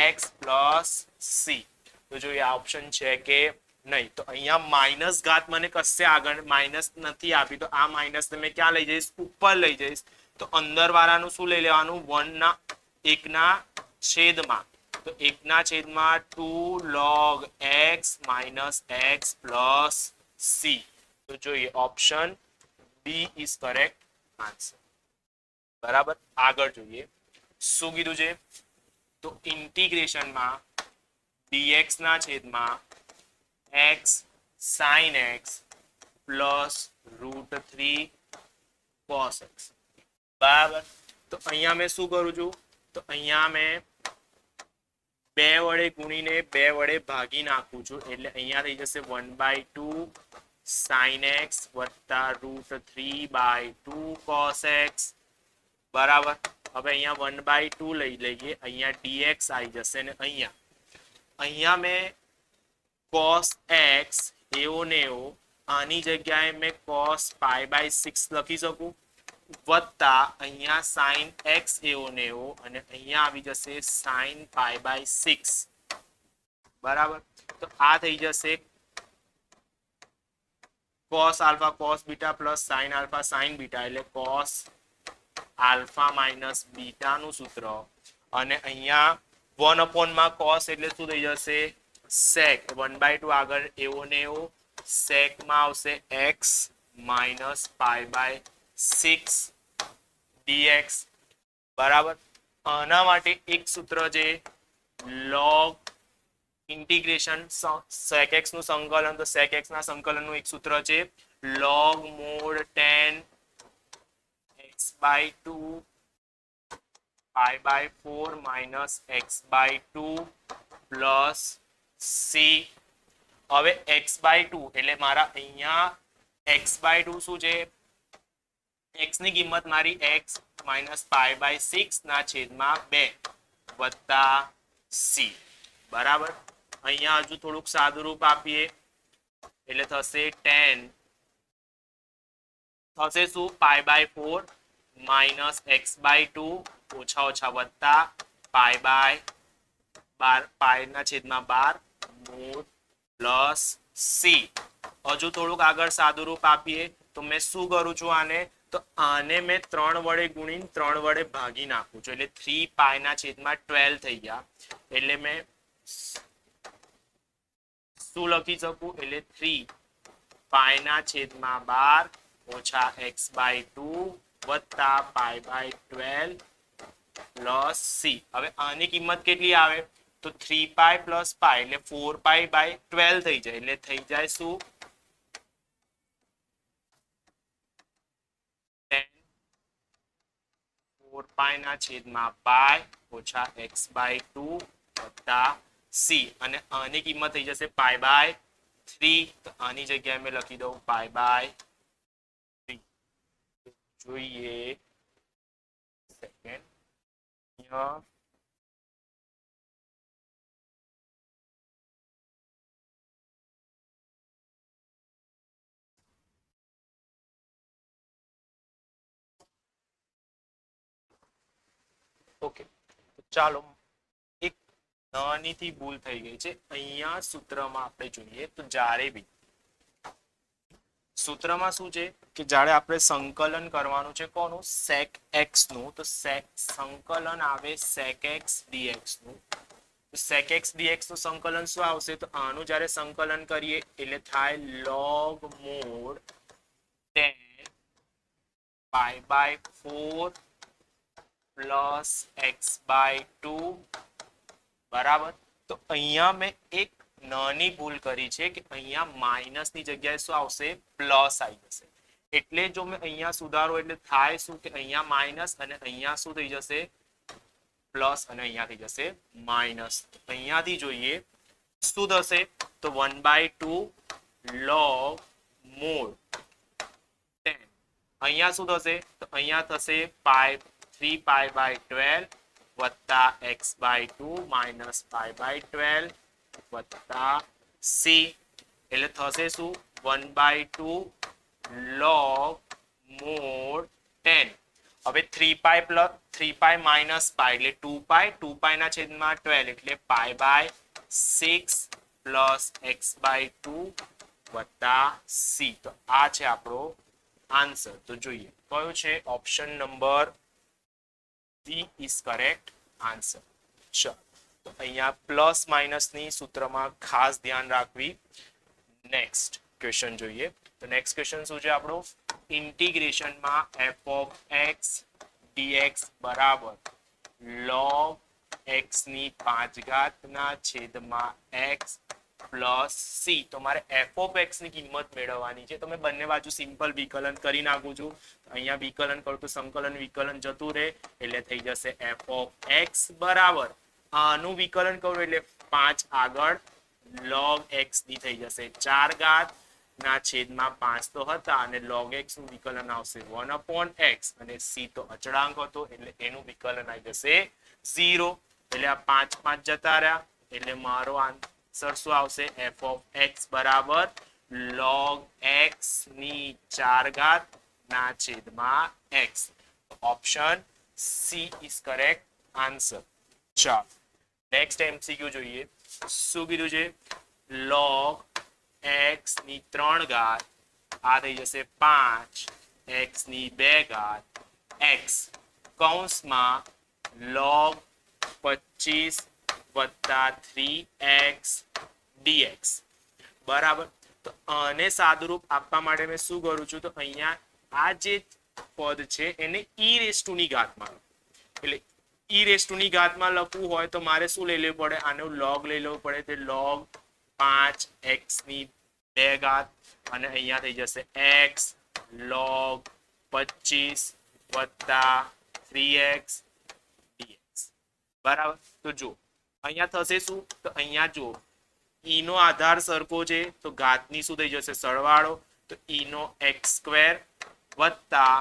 x plus c. તો જો આ ઓપ્શન છે કે નહીં, તો અહીંયા માઇનસ ઘાત મને કશે આગળ માઇનસ નથી આપી, તો આ માઇનસ તમે ક્યાં લઈ જઈશ, ઉપર લઈ જઈશ. તો અંદર વાળાનું શું લઈ લેવાનું, 1 ના છેદમાં. તો 1 ના છેદમાં 2 log x minus x plus c. તો જોઈએ option B is correct answer. બરાબર, આગળ જોઈએ શું કીધું છે, તો ઇન્ટિગ્રેશનમાં dx ના છેદમાં x sin x plus √3 cos x. બરાબર, તો અહીંયા મેં શું કરું છું, તો અહીંયા મેં 2 વડે ગુણીને 2 વડે ભાગી નાખું છું. એટલે અહીંયા થઈ જશે 1/2 sin x વત્તા √3/2 cos x. બરાબર, હવે અહીંયા 1/2 લઈ લઈએ, અહીંયા dx આવી જશે ને અહીંયા મેં cos x એવો ને એવો આની જગ્યાએ મેં cos π/6 લખી શકું, વત્તા અહીંયા sin x એવો ને એવો અને અહીંયા આવી જશે sin π/6. બરાબર, તો આ થઈ જશે cos alpha cos beta plus sin alpha sin beta, એટલે cos આલ્ફા માઇનસ બીટા નું સૂત્ર. અને અહીંયા 1 માં cos એટલે શું થઈ જશે, sec 1/2 આગળ એવો ને એવો sec માં આવશે x minus π/6 dx. બરાબર, આના માટે એક સૂત્ર છે log ઇન્ટિગ્રેશન sec x નું સંકલન. તો sec x ના સંકલનનું એક સૂત્ર છે log mod tan x/2 π/4 minus x/2 plus c. હવે x/2 એટલે મારા અહીંયા x/2 શું છે, x ની કિંમત મારી x minus π/6 ના છેદમાં 2 વત્તા c. બરાબર, અહીંયા હજુ થોડુંક સાદુરૂપ આપીએ એટલે થશે tan થશે શું, π/4 minus x/2 ઓછા ઓછા વત્તા π ના છેદમાં 12 mod પ્લસ c. હજુ થોડુંક આગળ સાદુરૂપ આપીએ તો મેં શું કરું છું, તો આને મેં 3 વડે ગુણીને 3 વડે ભાગી નાખું છું, એટલે 3 ના છેદમાં 12 થઈ ગયા. એટલે મેં શું લખી શકું, એટલે 3 ના છેદમાં 12 ઓછા x/2 વત્તા π/12 પ્લસ c. હવે આની કિંમત કેટલી આવે, તો 3π પ્લસ π એટલે 4π/12 થઈ જાય. એટલે થઈ જાય શું, 4π ના છેદમાં π ઓછા x/2 વત્તા c. અને આની કિંમત થઈ જશે π/3. તો આની જગ્યાએ મેં લખી દઉં π/3. જોઈએ સેકન્ડ, અહીંયા ઓકે, ચાલો એક નાનીથી ભૂલ થઈ ગઈ છે. અહીંયા સૂત્રમાં આપણે જોઈએ તો જ્યારે બી સૂત્રમાં શું છે કે જ્યારે આપણે સંકલન કરવાનું છે કોનું, sec x નું, તો સંકલન આવે sec x dx નું. sec x dx નું સંકલન શું આવશે, તો આનું જ્યારે સંકલન કરીએ એટલે થાય log mod tan π/4 plus x by 2 બરાબર. તો અહીંયા મેં એક નાની ભૂલ કરી છે કે અહીંયા માઇનસ ની જગ્યાએ શું આવશે? પ્લસ આવી જશે. એટલે જો મેં અહીંયા સુધારો એટલે થાય શું કે અહીંયા માઇનસ અને અહીંયા શું થઈ જશે? પ્લસ અને અહીંયા થઈ જશે માઇનસ. અહીંયાથી જોઈએ શું થશે? તો 1/2 log મૂળ 10. અહીંયા શું થશે? તો અહીંયા થશે 3π/12 વત્તા x/2 માઇનસ π/12 વત્તા c. એટલે થશે શું? 1/2 log મૂળ 10. હવે 3π માઇનસ π એટલે 2π ના છેદમાં 12 એટલે π/6 પ્લસ x/2 વત્તા c. તો આ છે આપણો આન્સર. તો જોઈએ કયો છે? Option number B is correct answer. ચલો તો અહીંયા પ્લસ માઇનસ ની સૂત્રમાં ખાસ ધ્યાન રાખવી. નેક્સ્ટ ક્વેશ્ચન જોઈએ. તો નેક્સ્ટ ક્વેશ્ચન શું છે આપણો? ઇન્ટિગ્રેશનમાં f of x dx બરાબર log x ની 5 ના છેદમાં x પ્લસ c. તો મારે f of x ની કિંમત મેળવવાની છે. તો મેં બંને બાજુ સિમ્પલ વિકલન કરી નાખું છું. અહીંયા વિકલન કરું તો સંકલન વિકલન જતું રહે એટલે થઈ જશે f of x બરાબર આનું વિકલન કરું એટલે 5 આગળ log x ની થઈ જશે 4 ના છેદમાં 5 તો હતા અને log x નું વિકલન આવશે 1/x અને c તો અચળાંક હતો એટલે એનું વિકલન આવી જશે 0. એટલે આ 5 5 જતા રહ્યા એટલે મારો આન્સર શું આવશે? f of x બરાબર log x ની 4 ના છેદમાં x. Option she is correct answer. ચાલો નેક્સ્ટ MCQ જોઈએ. શું કીધું છે? log x ની 3 આ થઈ જશે 5 x ની 2 x કૌંસમાં log 25 વત્તા 3x dx બરાબર. તો આને સાદુરૂપ આપવા માટે મેં શું કરું છું? તો અહીંયા આ જે પદ છે એને e રેઝ ટુ ની ઘાતમાં, એટલે e રેઝ ટુ ની ઘાતમાં લખવું હોય તો મારે શું લઈ લેવું પડે? આનો log લઈ લેવું પડે. તે log 5x ની 2 અને અહીંયા થઈ જશે x log 25 વત્તા 3x dx બરાબર. તો જો અહીંયા થશે શું? તો અહીંયા જો e નો આધાર સરખો છે તો ઘાતની શું થઈ જશે? સરવાળો. તો e નો x² વત્તા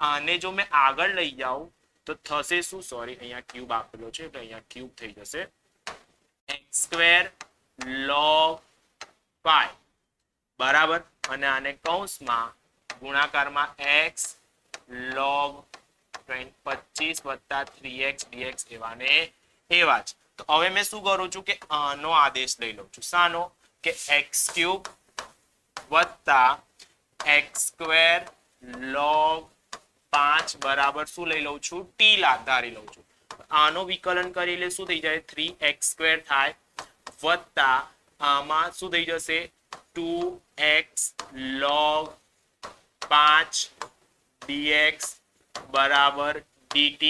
આને જો મેં આગળ લઈ જાઉં તો થશે શું? સોરી અહીંયા ક્યુબ આપેલો છે એટલે અહીંયા ક્યુબ થઈ જશે x² log 5 બરાબર. અને આને કૌંસમાં ગુણાકારમાં x log 25 વત્તા 3x dx એવાને એવા જ. તો હવે મેં શું કરું છું કે આનો આદેશ લઈ લઉં છું. શાનો? કે x³ વત્તા x² log 5 બરાબર શું લઈ લઉં છું? t ધારી લઉં છું. આનો વિકલન કરી એટલે શું થઈ જાય? 3x² થાય વત્તા આમાં શું થઈ જશે? 2x log 5 dx બરાબર dt.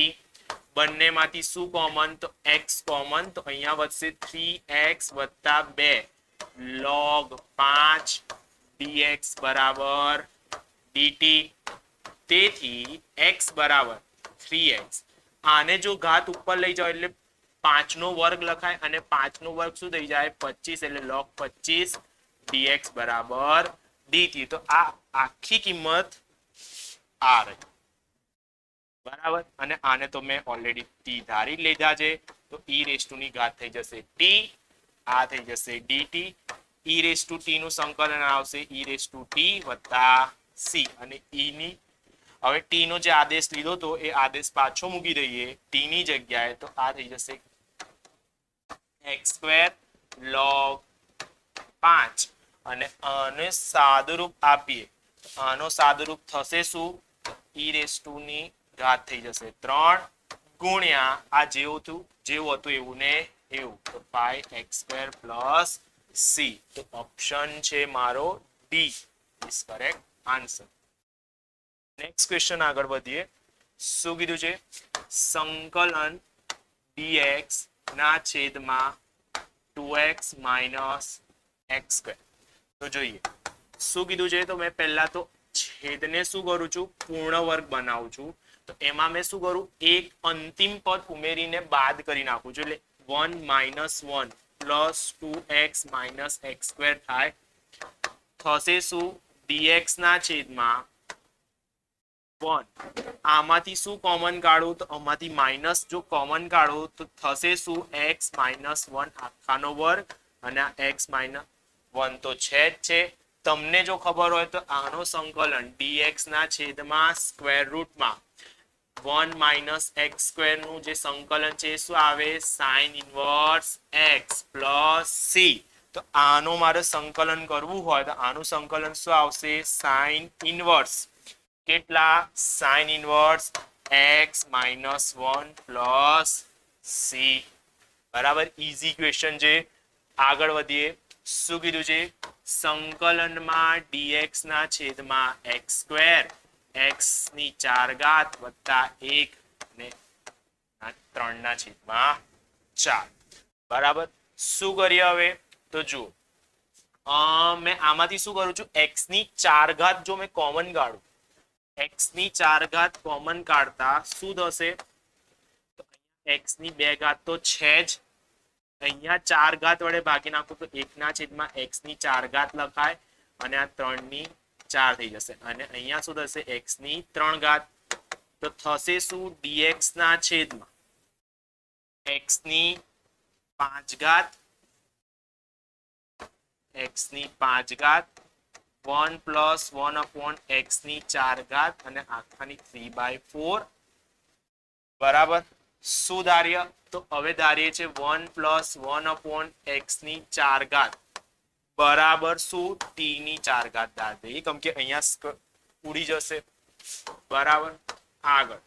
બંનેમાંથી શું કોમન? તો x કોમન. તો અહીંયા વધશે 3x વત્તા 2 log 5 dx બરાબર dt. તેથી x બરાબર 3x. આને જો ઘાત ઉપર લઈ જાઓ એટલે 5 નો વર્ગ લખાય અને 5 નો વર્ગ શું થઈ જાય? 25 એટલે log 25 dx બરાબર dt. તો આ આખી કિંમત આ રહી બરાબર. અને આને તો મેં ઓલરેડી t ધારી લીધા છે. તો e રેઝ ટુ ની ઘાત થઈ જશે t. આ થઈ જશે dt. e raise to t નું સંકલન આવશે e રેઝ ટુ t વત્તા c. અને e ની હવે t નો જે આદેશ લીધો તો એ આદેશ પાછો મૂકી દઈએ t ની જગ્યાએ. તો આ થઈ જશે x² log 5 અને આને સાદુરૂપ આપીએ. આનો સાદુરૂપ થશે શું? e રેઝ ટુ ની ઘાત થઈ જશે 3 ગુણ્યા આ જેવું હતું એવું ને એવું. તો 5x² પ્લસ c. તો ઓપ્શન છે મારો D is correct answer. Next question આગળ વધીએ. શું કીધું છે? સંકલન dx ના છેદમાં 2x માઇનસ x સ્ક્વેર. તો જોઈએ શું કીધું છે. તો મેં પહેલા તો છેદને શું કરું છું? પૂર્ણ વર્ગ બનાવું છું. તો એમાં મેં શું કરું? એક અંતિમ પદ ઉમેરીને બાદ કરી નાખું છું. એટલે 1 minus 1 plus 2x minus x square થાય. થશે શું? dx ના છેદમાં 1. આમાંથી શું કોમન કાઢું? તો આમાંથી માઇનસ જો કોમન કાઢું તો થશે શું? x માઇનસ 1 આખાનો વર્ગ અને આ x માઇનસ 1 તો છે જ છે. તમને જો ખબર હોય તો આનો સંકલન dx ના છેદમાં સ્ક્વેર રૂટમાં 1 માઇનસ x સ્ક્વેર નું જે સંકલન છે શું આવે? Sine inverse x plus c. તો આનો મારે સંકલન કરવું હોય તો આનું સંકલન શું આવશે? સાઇન ઇનવર્સ કેટલા? Sine inverse x minus 1 plus c. બરાબર, ઇઝી ક્વેશ્ચન છે. આગળ વધીએ. શું કીધું છે? સંકલનમાં dx ના છેદમાં x સ્ક્વેર x ની 4 ઘાત વત્તા 1 ને 3 ના છેદમાં 4. બરાબર, શું કરીએ હવે? તો જુઓ મેં આમાંથી શું કરું છું? x ની 4 ઘાત જો મેં કોમન કાઢું, x ની 4 ઘાત કોમન કાઢતા શું થશે? x ની 2 ઘાત તો છે જ. અહીંયા 4 ઘાત વડે ભાગી નાખું તો 1 ના છેદમાં x ની 4 ઘાત લખાય અને આ 3 ની 4 થઈ જશે. અને અહીંયા શું થશે? x ની 3 ઘાત. તો થશે શું? dx ના છેદમાં x ની 5 ઘાત x ની 5 ઘાત 1 પ્લસ 1 અપોન x ની 4 ઘાત અને આખાની 3/4. બરાબર, શું ધાર્ય? તો હવે ધારીએ છે 1 પ્લસ 1 અપોન x ની 4 ઘાત બરાબર શું? t ની 4 ઘાત ધારીએ, કેમ કે અહીંયા ઉડી જશે. બરાબર, આગળ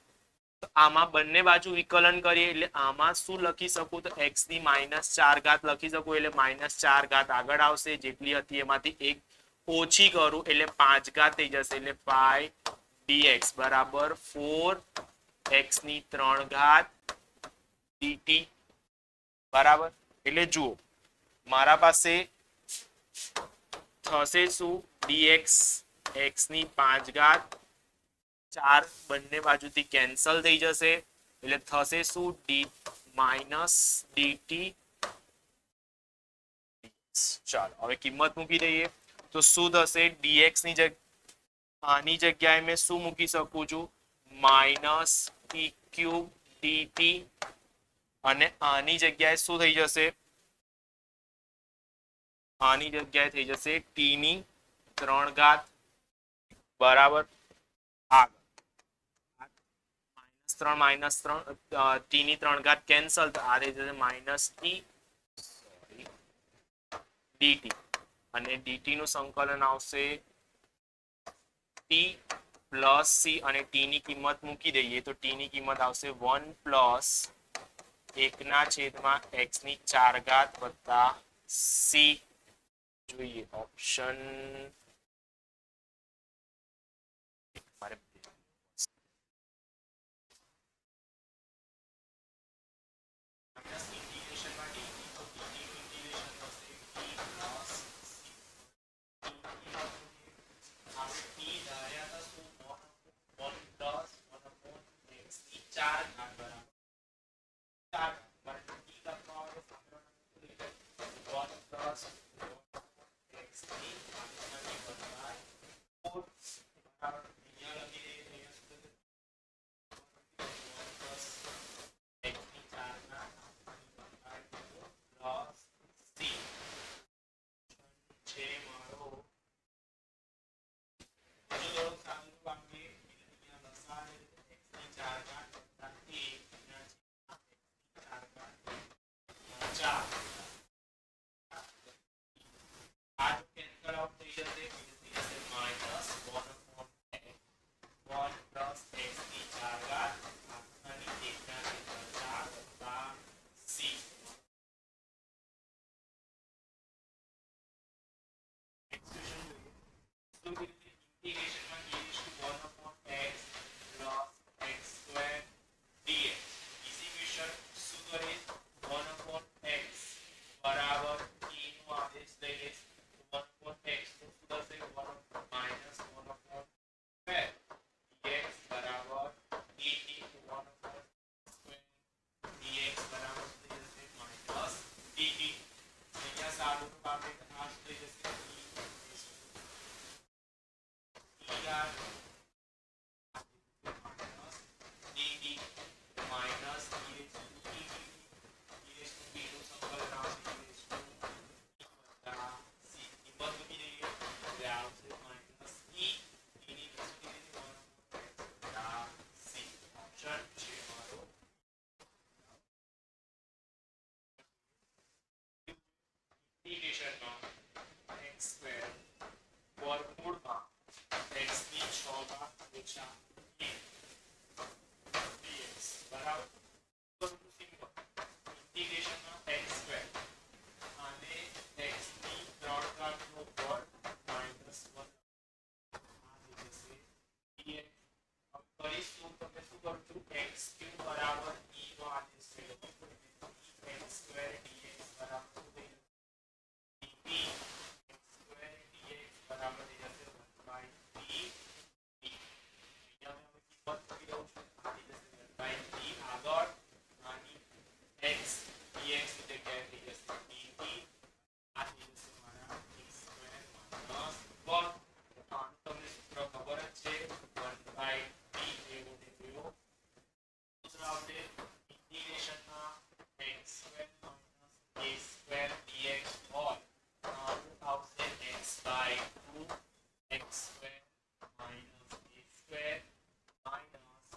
તો આમાં બંને બાજુ વિકલન કરીએ એટલે આમાં શું લખી શકું? તો x ની માઇનસ 4 ઘાત લખી શકું. એટલે માઇનસ 4 ઘાત આગળ આવશે. જેટલી હતી એમાંથી એક ઓછી કરું એટલે 5 ઘાત થઈ જશે. એટલે 5 dx બરાબર 4 x ની 3 ઘાત dt. બરાબર, એટલે જુઓ મારા પાસે થશે શું? dx x ની 5 ઘાત 4 બંને બાજુથી કેન્સલ થઈ જશે. એટલે થશે શું? d minus dt. ચાલો હવે કિંમત મૂકી દઈએ તો શું થશે? dx ની આની જગ્યાએ મેં શું મૂકી શકું છું? Minus t cube dt. અને આની જગ્યાએ શું થઈ જશે? આની જગ્યાએ થઈ જશે t ની 3 ઘાત. બરાબર, આગળ -3 t ની 3 ઘાત કેન્સલ તો આ થઈ જશે માઇનસ t dt. અને dt નું સંકલન આવશે t પ્લસ c અને t ની કિંમત મૂકી દઈએ તો t ની કિંમત આવશે 1 પ્લસ 1 ના છેદમાં x ની 4 ઘાત વત્તા c. જોઈએ ઓપ્શન કરીશ 1/x બરાબર e નો આદેશ લઈ લઈશ 1/x નું શું થશે 1 minus 1/2 dx બરાબર et 1/2 dx બરાબર થઈ જશે minus dt અહીંયા સારું આપણે આ થઈ જશે er વર્ગમૂળમાં x ની 6 ઘાત ઓછા 1 dx બરાબર સિમ્પલ ઇન્ટિગ્રેશનમાં x સ્ક્વેર અને x ની 3 ઘાત નો વર્ગ માઈનસ 1 આ જશે dx अब કરીશું તો તમે શું કરશો x ક્યુબ બરાબર e નો આદેશ છે x સ્ક્વેર dx બરાબર શું થઈ જશે dt બરાબર થઈ જશે 1/t અહીંયા મેં કિંમત મૂકી દઉં છું આવી જશે 1/t આગળ આની x dx ની જગ્યાએ થઈ જશે dt આ થઈ જશે મારા x સ્ક્વેર માઈનસ 1 આનું તમને સૂત્ર ખબર જ છે 1/t એવું ને એવું સૂત્ર આવશે ઇન્ટિગ્રેશનમાં x square minus a square dx હોય આનું આવશે x by 2 x square minus a square minus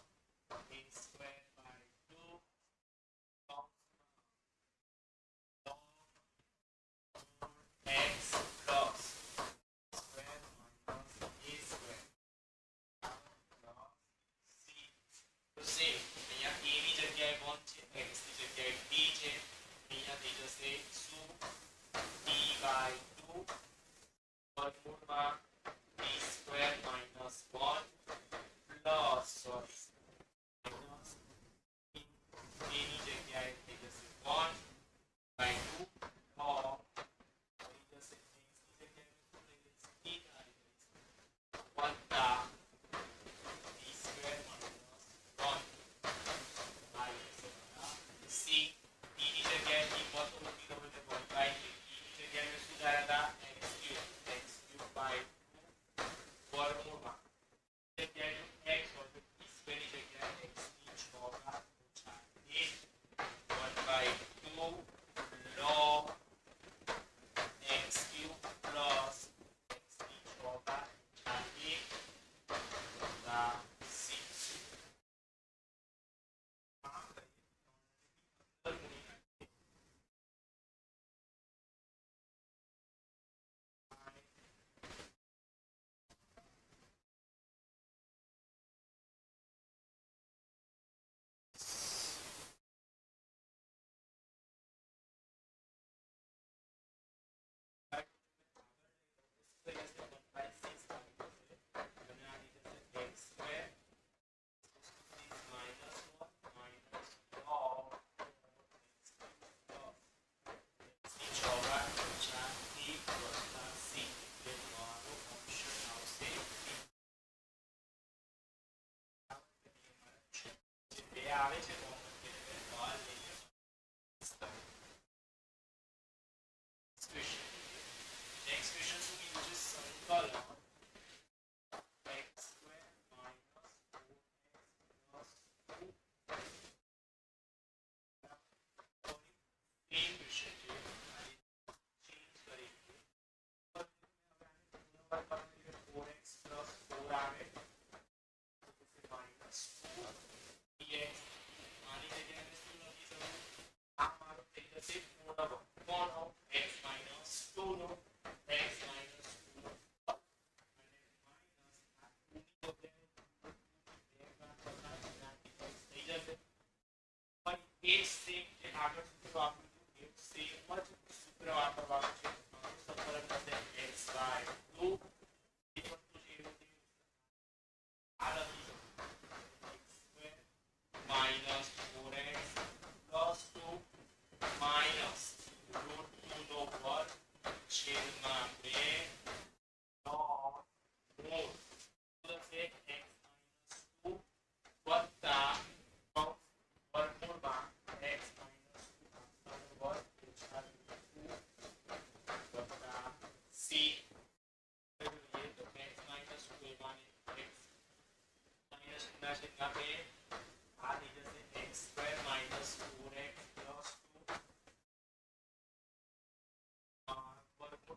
a square by 2 log x plus square minus a square plus c તો સેમ અહીંયા a ની જગ્યાએ 1 છે x ની જગ્યાએ t છે અહીંયા થઈ જશે શું t by 2 વર્ગમૂળમાં b square minus 1 plus sorry minus a ની જગ્યાએ થઈ જશે 1 બાય 2 log થઈ જશે x ની જગ્યાએ શું થઈ જશે t આવી જશે વત્તા b સ્ક્વેર માઈનસ 1 આવી જશે c t ની જગ્યાએ કિંમત મૂકી દો એટલે 1/t ની જગ્યાએ શું ધાર્યા હતા x cube by 2 વર્ગમૂળમાં જગ્યાએ x હોય તો t સ્ક્વેર ની જગ્યાએ x ની 6 ઘાત ઓછા 1 1/2 log x cube plus x ની 6 ઘાત ઓછા 1 c આવે છે કોમન એટલે બહાર લઈને નેક્સ્ટ ક્વેશ્ચન શું કીધું છે સંકલન x square minus 4x plus 2 same question છે ચેન્જ કરી 4x પ્લસ 4 આવે માઈનસ 2 dx આની જગ્યાએ શું લખી શકું આ મારો થઈ જશે પૂર્ણ કોણ ઓફ x minus 2 નો x minus 2 અને માઈનસ આ 2 ની જગ્યાએ થઈ જશે પણ એ સેમ જે આગળ સૂત્ર વાપર્યું એ સેમ જ સૂત્ર વાપરવાનું છે સંકલન થશે x by 2 એ વસ્તુ છે એવું આ લખી શકું x square minus 4x plus 2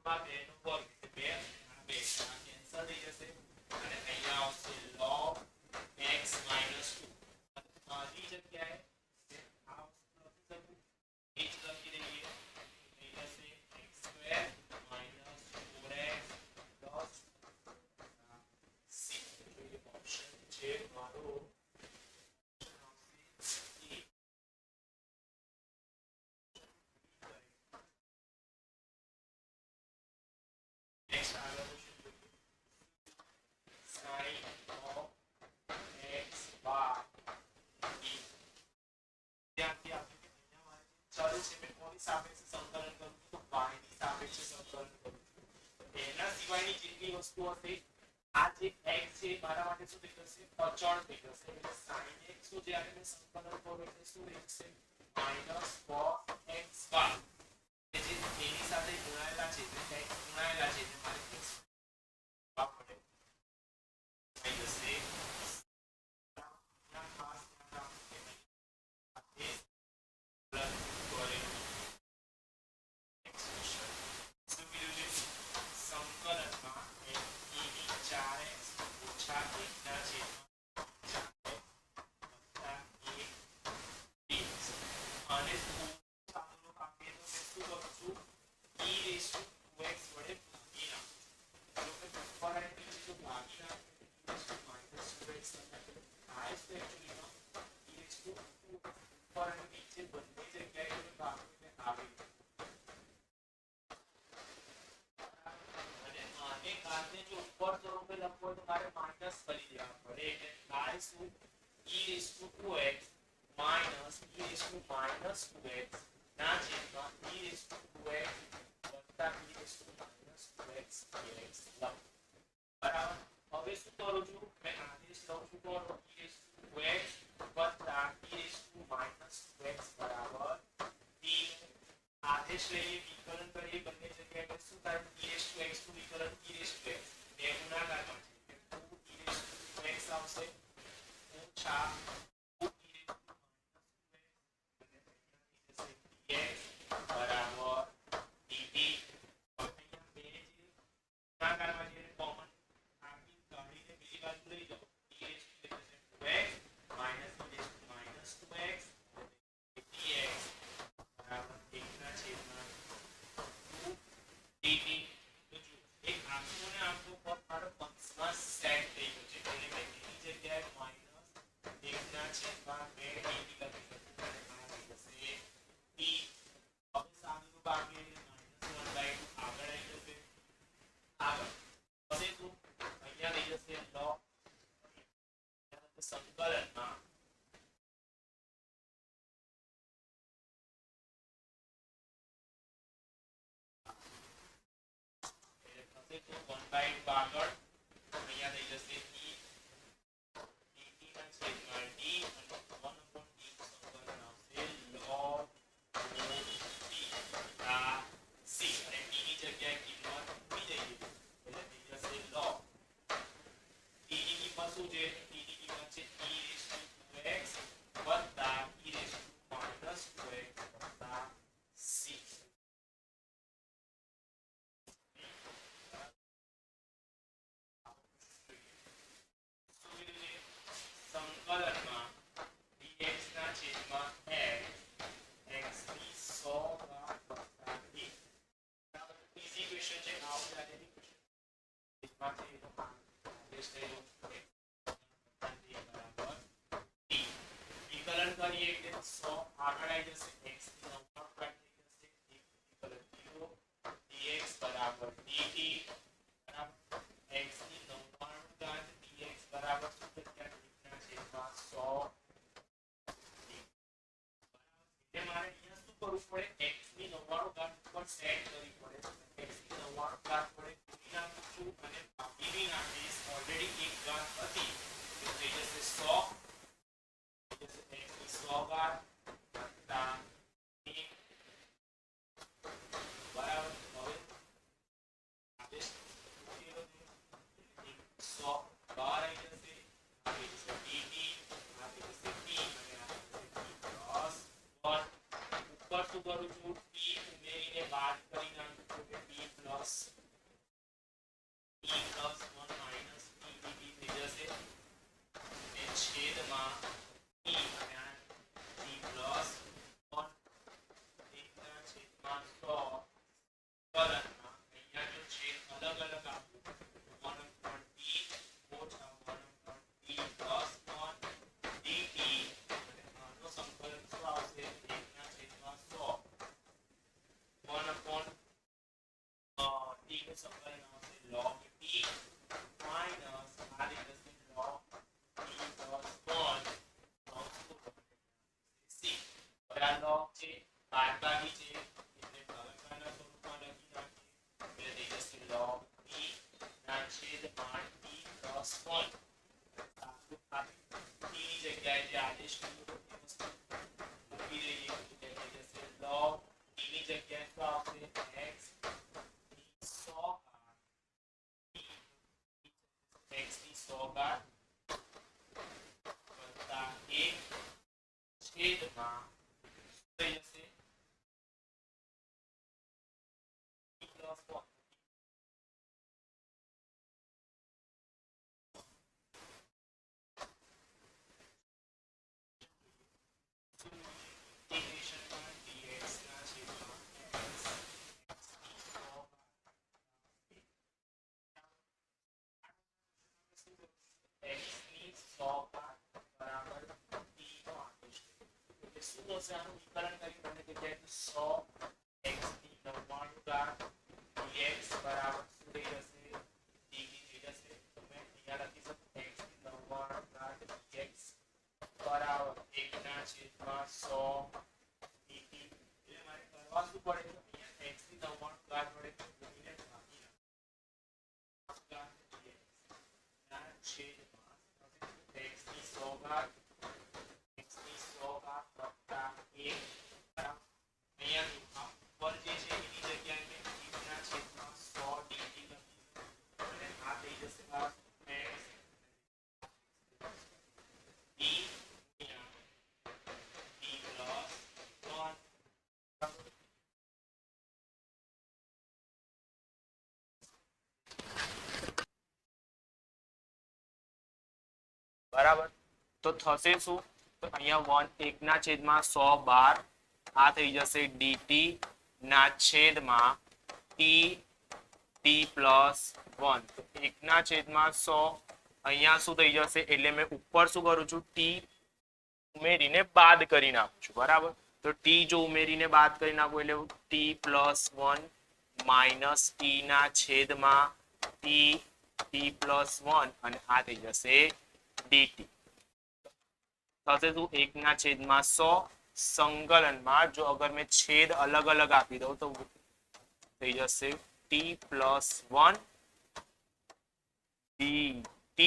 આ 2 નો વર્ગ એટલે 2 આ કેન્સલ થઈ જશે અને અહીંયા આવશે log x - 2 આની જગ્યાએ આ લખી શકું એ જ લખી દઈએ થઈ જશે x² - 4x plus c એ ઓપ્શન છે મારો next આગળ શું જોઈએ sin of x by d ત્યાંથી આપણે અહીંયા મારે ચલ છે મેં કોની સાપેક્ષે સંકલન કરું છું તો y ની સાપેક્ષે સંકલન કરું છું એના સિવાયની જેટલી વસ્તુ હશે આ જે x છે મારા માટે શું થઈ જશે અચળ થઈ જશે એટલે sin x નું જ્યારે મેં સંકલન કરું એટલે શું થઈ જશે -cos x y કે જે એની સાથે ગુણાયેલા છે એટલે x ગુણાયેલા છે એટલે મારે x આપણે થઈ જશે ના ખાસ ધ્યાન રાખવું કે આ એ પ્લસ કરેલું એક્સપ્રેશન શું કીધું છે સંકલનમાં e ની 4x ઓછા 1 ના છેદમાં 4x વત્તા 1 dx અને સાદુનો કાપીએ તો મેં શું કરું છું e raised to 2x વડે ભાગી નાખું જો કે ઉપર અને નીચે જો ભાગી નાખું e raised to -2x થાય આ જ એકચ્યુઅલીમાં e raised to ઉપર અને નીચે બંને જગ્યાએ જો ભાગું એટલે આવી અને આને કારણે જો ઉપર સ્વરૂપે લખવું હોય તો મારે માઈનસ કરી દેવા પડે એટલે થાય શું e raised to 2x minus e raised to -2x ના છેદમાં e raised to 2x વત્તા e raised to -2x dx લખો બરાબર હવે શું કરું છું મેં આદેશ લઉં છું તો e raised to 2x વત્તા e raised to -2x બરાબર d આદેશ લઈએ વિકલન કરીએ બંને જગ્યાએ એટલે શું થાય e raised to x નું વિકલન e raised to x બે ગુણાકારમાં છે એટલે 2 e raised to x આવશે ઓછા 2 e raised to dx બરાબર dt અહીંયા બે જે ગુણાકારમાં છે કોમન આખી કાઢીને બીજી બાજુ લઈ જાઓ e raised to 2x minus e raised to -2x dx બરાબર 1 ના છેદમાં 2 dt તો જો એક આખું ને આખું પદ મારો પંચમાં સેટ થઈ ગયો છે એટલે મેં એની જગ્યાએ માઈનસ 1 ના છેદમાં 2 dt લખી શકું અને આ થઈ જશે t હવે સાદુનું બાકી એટલે -1/2 આગળ આવી જશે આગળ હવે તો અહીંયા થઈ જશે log સંકલનમાં એટલે થશે તો 1/2 આગળ અહીંયા થઈ જશે e dt ના છેદમાં d અને 1/d સંકલન આવશે log t આ c અને t ની જગ્યાએ કિંમત મૂકી દઈએ એટલે થઈ જશે log t ની કિંમત શું છે t ની કિંમત છે e raised to 2x વત્તા e raised to -2x વત્તા c સંકલનમાં dx ના છેદમાં x ની 100 ઘાત વત્તા 1 બરાબર ઈઝી ક્વેશ્ચન છે આવું જાણેલી ક્વેશ્ચન એમાં છે તો આદેશ લઈ લો x બરાબર t વિકલન કરીએ એટલે 100 આગળ આવી જશે x ની 99 ઘાત થઈ જશે વિકલન 0 dx બરાબર dt બરાબર x ની 99 ઘાત dx બરાબર શું થશે 100 એટલે મારે અહીંયા શું કરવું પડે x ની 99 ઘાત પર સેટ કરવી પડે x ની 99 ઘાત વડે ગુણી નાખું છું અને ભાગી નાખીશ ઓલરેડી એક ઘાત હતી તો થઈ જશે 100 થઈ જશે x ની 100 ઘાત વત્તા 1 બરાબર હવે આદેશ 100 બહાર આવી જશે dt ઉપર શું કરું છું t ઉમેરીને બાદ કરી નાખું છું કે t + c પહેલા log છે બાદબાકી છે એટલે ભાગાકારના સ્વરૂપમાં લખી નાખીએ એટલે થઈ જશે log p ના છેદમાં t plus 1 t ની જગ્યાએ જે આદેશ કર્યો એ વસ્તુ મૂકી દઈએ એટલે થઈ જશે log t ની જગ્યાએ શું આવશે x ની 100 x ની 100 વત્તા 1 છેદમાં થઈ જશે t plus 1 ઇન્ટિગ્રેશનમાં dx ના છેદમાં x ની 100 બરાબર t નો આદેશ એટલે શું થશે આનું વિકલન કરી બંને જગ્યાએ 100 x ની 99 ઘાત dx બરાબર શું થઈ જશે dt થઈ જશે તો મેં અહીંયા લખી શકું x ની 99 ઘાત dx બરાબર 1 ના છેદમાં 100 dt એટલે મારે કરવા શું પડે તો અહીંયા x ની 99 ઘાત વડે ગુણીને ભાગી નાખો dx ના છેદમાં x ની 100 ઘાત x ની 100 ઘાત વત્તા 1 બરાબર અહીંયા આ ઉપર જે છે એની જગ્યાએ મેં 1 ના છેદમાં 100 dt લખી અને આ થઈ જશે બાર x d plus 1 બરાબર તો થશે શું તો અહીંયા 1 ના છેદમાં 100 બાર આ થઈ જશે dt ના છેદમાં t t plus 1 તો 1 ના છેદમાં 100 અહીંયા શું થઈ જશે એટલે મેં ઉપર શું કરું છું t ઉમેરીને બાદ કરી નાખું છું બરાબર તો t જો ઉમેરીને બાદ કરી નાખું એટલે t plus 1 minus t ના છેદમાં t t plus 1 અને આ થઈ જશે dt થશે શું 1 ના છેદમાં 100 સંકલનમાં જો અગર મેં છેદ અલગ અલગ આપી દઉં તો થઈ જશે t plus 1 dt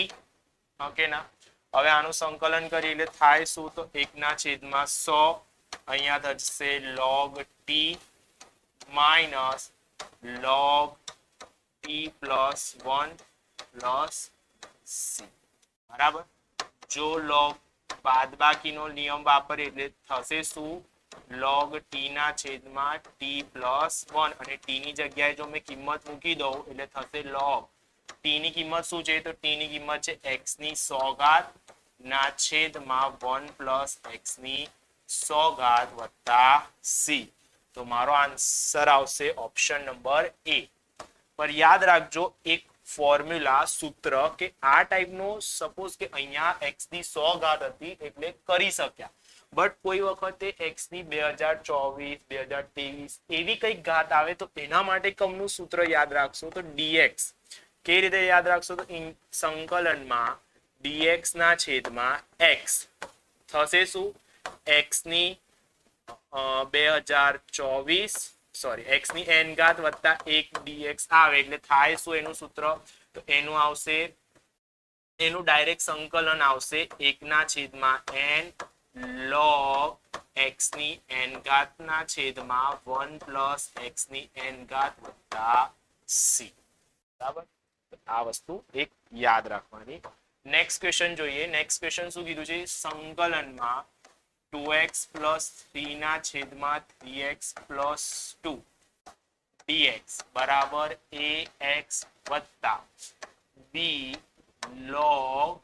ઓકે ના હવે આનું સંકલન કરી એટલે થાય શું તો 1 ના છેદમાં 100 અહીંયા થશે log t minus log t plus 1 plus c બરાબર જો log બાદબાકીનો નિયમ વાપરે એટલે થશે શું log t ના છેદમાં t plus 1 અને t ની જગ્યાએ જો મેં કિંમત મૂકી દઉં એટલે થશે log t ની કિંમત શું છે તો t ની કિંમત છે x ની 100 ઘાત ના છેદમાં 1 plus x ની 100 ઘાત વત્તા c તો મારો આન્સર આવશે ઓપ્શન નંબર a પર યાદ રાખજો એક ફોર્મ્યુલા સૂત્ર કે આ ટાઈપનો સપોઝ કે અહીંયા x ની 100 ઘાત હતી એટલે કરી શક્યા બટ કોઈ વખતે x ની 2024 2023 એવી કઈ ઘાત આવે તો એના માટે કમનું સૂત્ર યાદ રાખશો તો dx કેવી રીતે યાદ રાખશો તો સંકલનમાં dx ના છેદમાં x થશે શું x ની 2024 સોરી x ની n ઘાત વત્તા 1 dx આવે એટલે થાય શું એનું સૂત્ર તો એનું આવશે એનું ડાયરેક્ટ સંકલન આવશે 1 ના છેદમાં n log x ની n ઘાત ના છેદમાં 1 plus x ની n ઘાત વત્તા c બરાબર આ વસ્તુ એક યાદ રાખવાની નેક્સ્ટ ક્વેશ્ચન જોઈએ નેક્સ્ટ ક્વેશ્ચન શું કીધું છે સંકલનમાં 2x plus 3 ના છેદમાં 3x plus 2 dx બરાબર ax વત્તા b log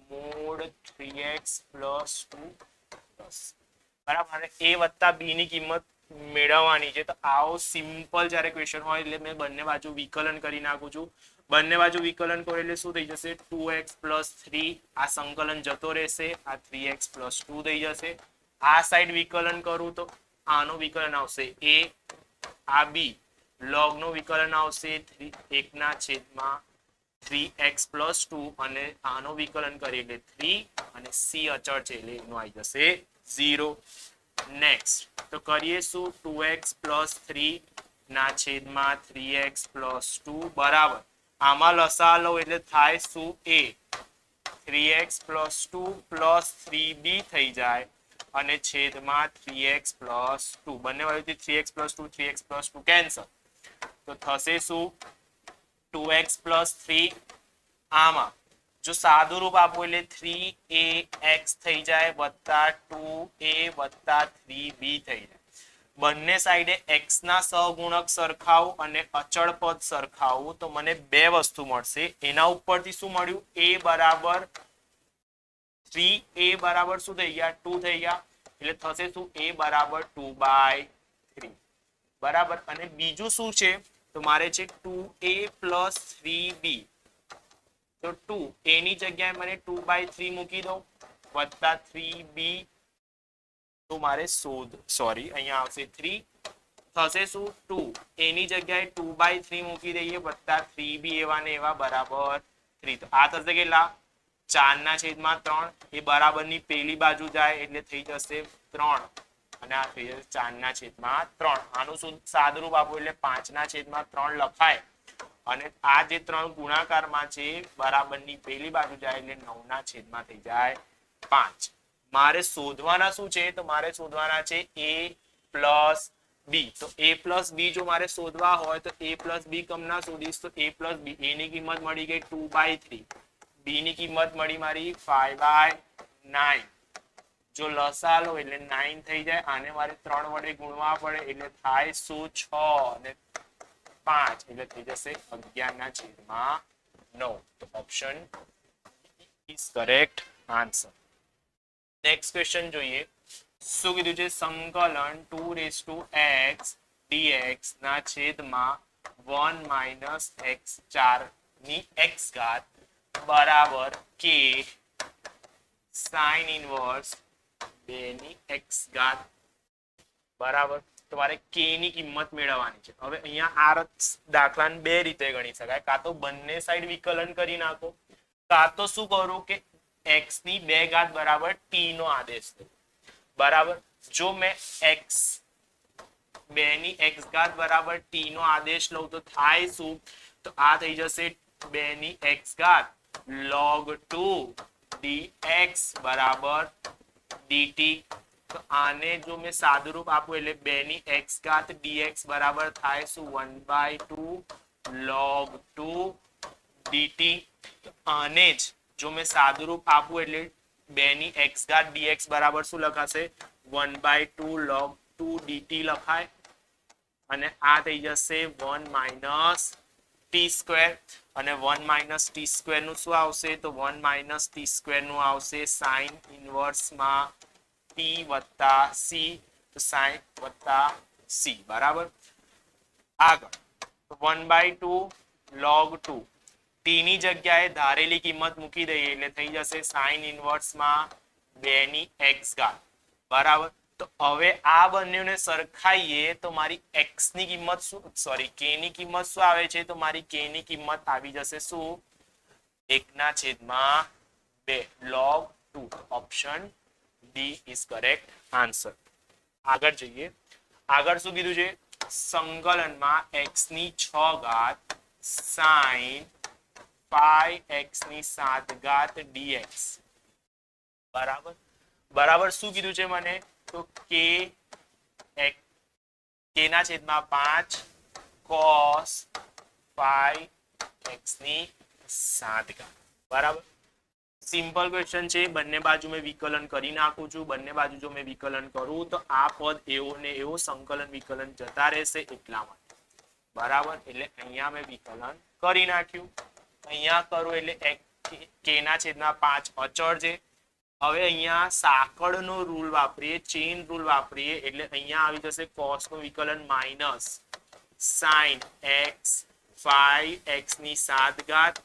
mod 3x plus 2 plus બરાબર a વત્તા b ની કિંમત મેળવવાની છે તો આવો સિમ્પલ જ્યારે ક્વેશ્ચન હોય એટલે મેં બંને બાજુ વિકલન કરી નાખું છું બંને બાજુ વિકલન કરો એટલે શું થઈ જશે 2x plus 3 આ સંકલન જતો રહેશે આ 3x plus 2 થઈ જશે આ સાઈડ વિકલન કરું તો આનું વિકલન આવશે a આ b log નું વિકલન આવશે 1 ના છેદમાં 3x plus 2 અને આનું વિકલન કરી એટલે 3 અને c અચળ છે એટલે એનું આવી જશે 0 નેક્સ્ટ તો કરીએ શું 2x પ્લસ 3 ના છેદમાં 3x પ્લસ 2 બરાબર આમાં લસા લો એટલે થાય શું a 3x plus 2 plus 3b થઈ જાય અને છેદમાં 3x પ્લસ 2 બંને બાજુથી 3x plus 2 3x plus 2 cancel તો થશે શું 2x પ્લસ 3 આમાં જો સાદું રૂપ આપો એટલે 3ax થઈ જાય વત્તા 2a વત્તા 3b થઈ જાય બંને સાઈડે x ના સહગુણક સરખાવું અને અચળ પદ સરખાવું તો મને બે વસ્તુ મળશે એના ઉપરથી શું મળ્યું a બરાબર 3a બરાબર શું થઈ ગયા 2 થઈ ગયા એટલે થશે શું a બરાબર 2/3 બરાબર અને બીજું શું છે તો મારે છે 2a પ્લસ 3b તો 2 a ની જગ્યાએ મને 2/3 મૂકી દો વત્તા 3b તો મારે સોરી અહીંયા આવશે 3 થશે શું 2 a ની જગ્યાએ 2/3 મૂકી દઈએ વત્તા 3b એવા ને એવા બરાબર 3 તો આ થશે કેટલા 4 ના છેદમાં 3 એ બરાબરની પેલી બાજુ જાય એટલે થઈ જશે 3 અને આ થઈ જશે 4 ના છેદમાં 3 આનું શું સાદુરૂપ આપો એટલે 5 ના છેદમાં 3 લખાય અને આ જે 3 ગુણાકારમાં છે બરાબરની પેલી બાજુ જાય એટલે 9 ના છેદમાં થઈ જાય 5 મારે શોધવાના શું છે તો મારે શોધવાના છે a પ્લસ b તો a પ્લસ b જો મારે શોધવા હોય તો a પ્લસ b કમના શોધીશ તો a પ્લસ b a ની કિંમત મળી ગઈ 2/3 b ની કિંમત મળી મારી 5/9 જો લસા લો એટલે 9 થઈ જાય આને મારે 3 વડે ગુણવા પડે એટલે થાય શું 6 અને 5 એટલે થઈ જશે 11 ના છેદમાં 9 તો option is correct answer next question જોઈએ શું કીધું છે સંકલન 2x dx ના છેદમાં 1 - x4 ની x ઘાત બરાબર k sin ઇનવર્સ 2 ની x ઘાત બરાબર તમારે k ની કિંમત મેળવવાની છે હવે અહીંયા આ દાખલાને બે રીતે ગણી શકાય કાં તો બંને સાઈડ વિકલન કરી નાખો કાં તો શું કરું કે x ની 2 ઘાત બરાબર t નો આદેશ દો બરાબર જો મેં x 2 ની x ઘાત બરાબર t નો આદેશ લઉં તો થાય શું તો આ થઈ જશે 2 ની x ઘાત log 2 dx બરાબર dt તો આને જો મેં સાદુરૂપ આપું એટલે 2 ની x ઘાત dx બરાબર થાય શું 1/2 log 2 dt તો આને જ જો મેં સાદુરૂપ આપું એટલે 2 ની x ઘાત dx બરાબર શું લખાશે 1/2 log 2 dt લખાય અને આ થઈ જશે 1 - t સ્ક્વેર અને 1 - t સ્ક્વેર નું શું આવશે તો 1 - t સ્ક્વેર નું આવશે sin ઇનવર્સ માં t વત્તા c તો sin વત્તા c બરાબર આગળ 1/2 log 2 t ની જગ્યાએ ધારેલી કિંમત મૂકી દઈએ એટલે થઈ જશે sin ઇનવર્સ માં 2 ની x ઘાત બરાબર તો હવે આ બંનેને સરખાઈએ તો મારી x ની કિંમત શું સોરી k ની કિંમત શું આવે છે તો મારી k ની કિંમત આવી જશે શું 1/2 log 2 option D is correct answer આગળ જઈએ આગળ શું કીધું છે સંકલનમાં x ની 6 ઘાત sin 5x ની 7 ઘાત dx બરાબર બરાબર શું કીધું છે મને તો k ના છેદમાં 5 cos 5x ની 7 ઘાત બરાબર સિમ્પલ ક્વેશ્ચન છે બંને બાજુ મેં વિકલન કરી નાખું છું બંને બાજુ જો મેં વિકલન કરું તો આ પદ એવો ને એવો સંકલન વિકલન જતા રહેશે એટલા માટે બરાબર એટલે અહીંયા મેં વિકલન કરી નાખ્યું અહીંયા કરું એટલે k ના છેદમાં 5 અચળ છે હવે અહીંયા સાંકળનો રૂલ વાપરીએ ચેઇન રૂલ વાપરીએ એટલે અહીંયા આવી જશે cos નું વિકલન માઈનસ sin x 5x ની 7 ઘાત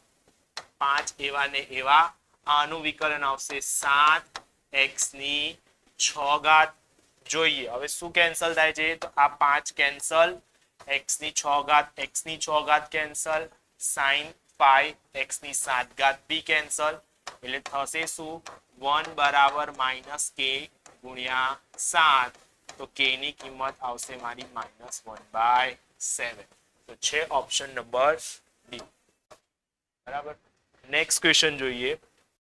5 એવા ને એવા આનું વિકલન આવશે 7x ની 6 ઘાત જોઈએ હવે શું કેન્સલ થાય છે તો આ 5 કેન્સલ x ની 6 ઘાત x ની 6 ઘાત કેન્સલ sin 5x ની 7 ઘાત બી કેન્સલ એટલે થશે શું 1 બરાબર -k ગુણ્યા 7 તો k ની કિંમત આવશે મારી -1/7. તો છે ઓપ્શન નંબર ડી. બરાબર. નેક્સ્ટ ક્વેશ્ચન જોઈએ.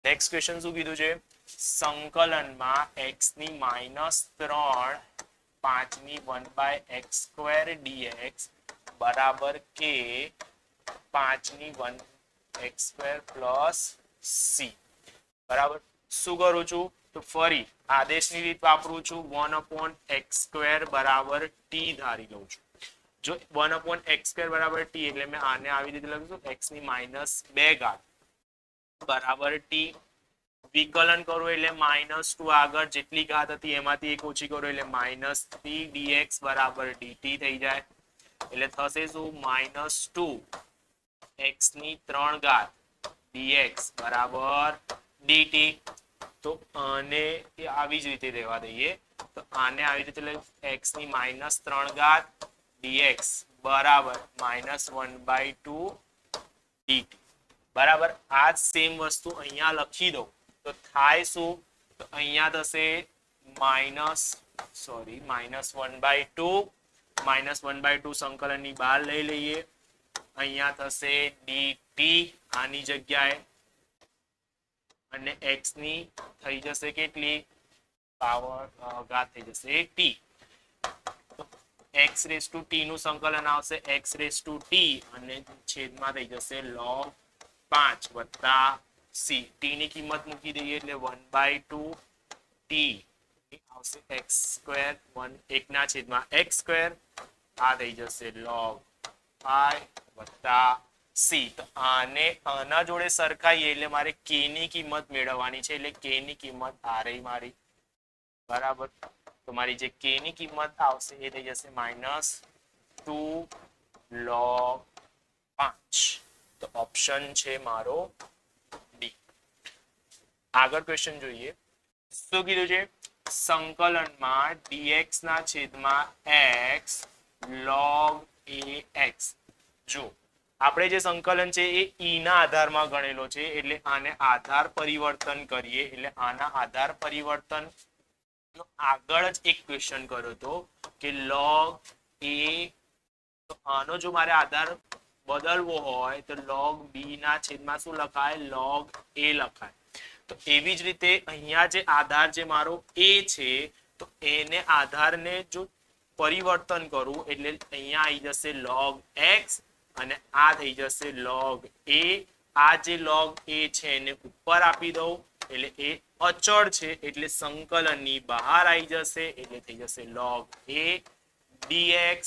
નેક્સ્ટ ક્વેશ્ચન શું કીધું છે? સંકલનમાં x ની -3 5 1/x² dx બરાબર કે 5 1x² પ્લસ c. બરાબર. શું કરું છું? તો ફરી આદેશની રીત વાપરું છું. 1/x² બરાબર t ધારી લઉં છું. જો 1/x² બરાબર t એટલે મેં આને આવી રીતે લખું છું x ની -2 બરાબર t. વિકલન કરું એટલે -2 આગળ જેટલી ઘાત હતી એમાંથી એક ઓછી કરું એટલે -3 dx બરાબર dt થઈ જાય. એટલે થશે શું? -2 x ની 3 dx બરાબર dt. તો આને આવી જ રીતે રહેવા દઈએ. તો આને આવી રીતે x ની -3 dx બરાબર -1/2 dt. બરાબર. આ સેમ વસ્તુ અહીંયા લખી દો તો થાય શું? તો અહીંયા થશે -1/2 સંકલનની બહાર લઈ લઈએ. અહીંયા થશે dt આની જગ્યાએ અને x ની થઈ જશે કેટલી? પાવર ઘાત થઈ જશે t. x⁻t નું સંકલન આવશે x⁻t અને છેદમાં થઈ જશે log 5 વત્તા c. t ની કિંમત મૂકી દઈએ એટલે 1/2 t આવશે x² 1/x². આ થઈ જશે log 5 વત્તા c. તો આને આના જોડે સરખાઈએ એટલે મારે k ની કિંમત મેળવવાની છે. એટલે k ની કિંમત આ રહી મારી. બરાબર. તો મારી જે k ની કિંમત આવશે એ થઈ જશે -2 log 5. તો ઓપ્શન છે મારો ડી. આગળ ક્વેશ્ચન જોઈએ. શું કીધું છે? સંકલનમાં dx ના છેદમાં x log ax. જો આપણે જે સંકલન છે એ ઈ ના આધારમાં ગણેલો છે એટલે આને આધાર પરિવર્તન કરીએ. એટલે આના આધાર પરિવર્તન આગળ જ એક ક્વેશ્ચન કર્યો હતો કે log a. તો આનો જો મારે આધાર બદલવો હોય તો log b ના છેદમાં શું લખાય? log a લખાય. તો એવી જ રીતે અહીંયા જે આધાર જે મારો a છે તો એને આધારને જો પરિવર્તન કરું એટલે અહીંયા આવી જશે log x અને આ થઈ જશે log a. આ જે log a છે એને ઉપર આપી દઉં એટલે એ અચળ છે એટલે સંકલનની બહાર આવી જશે. એટલે થઈ જશે log a dx.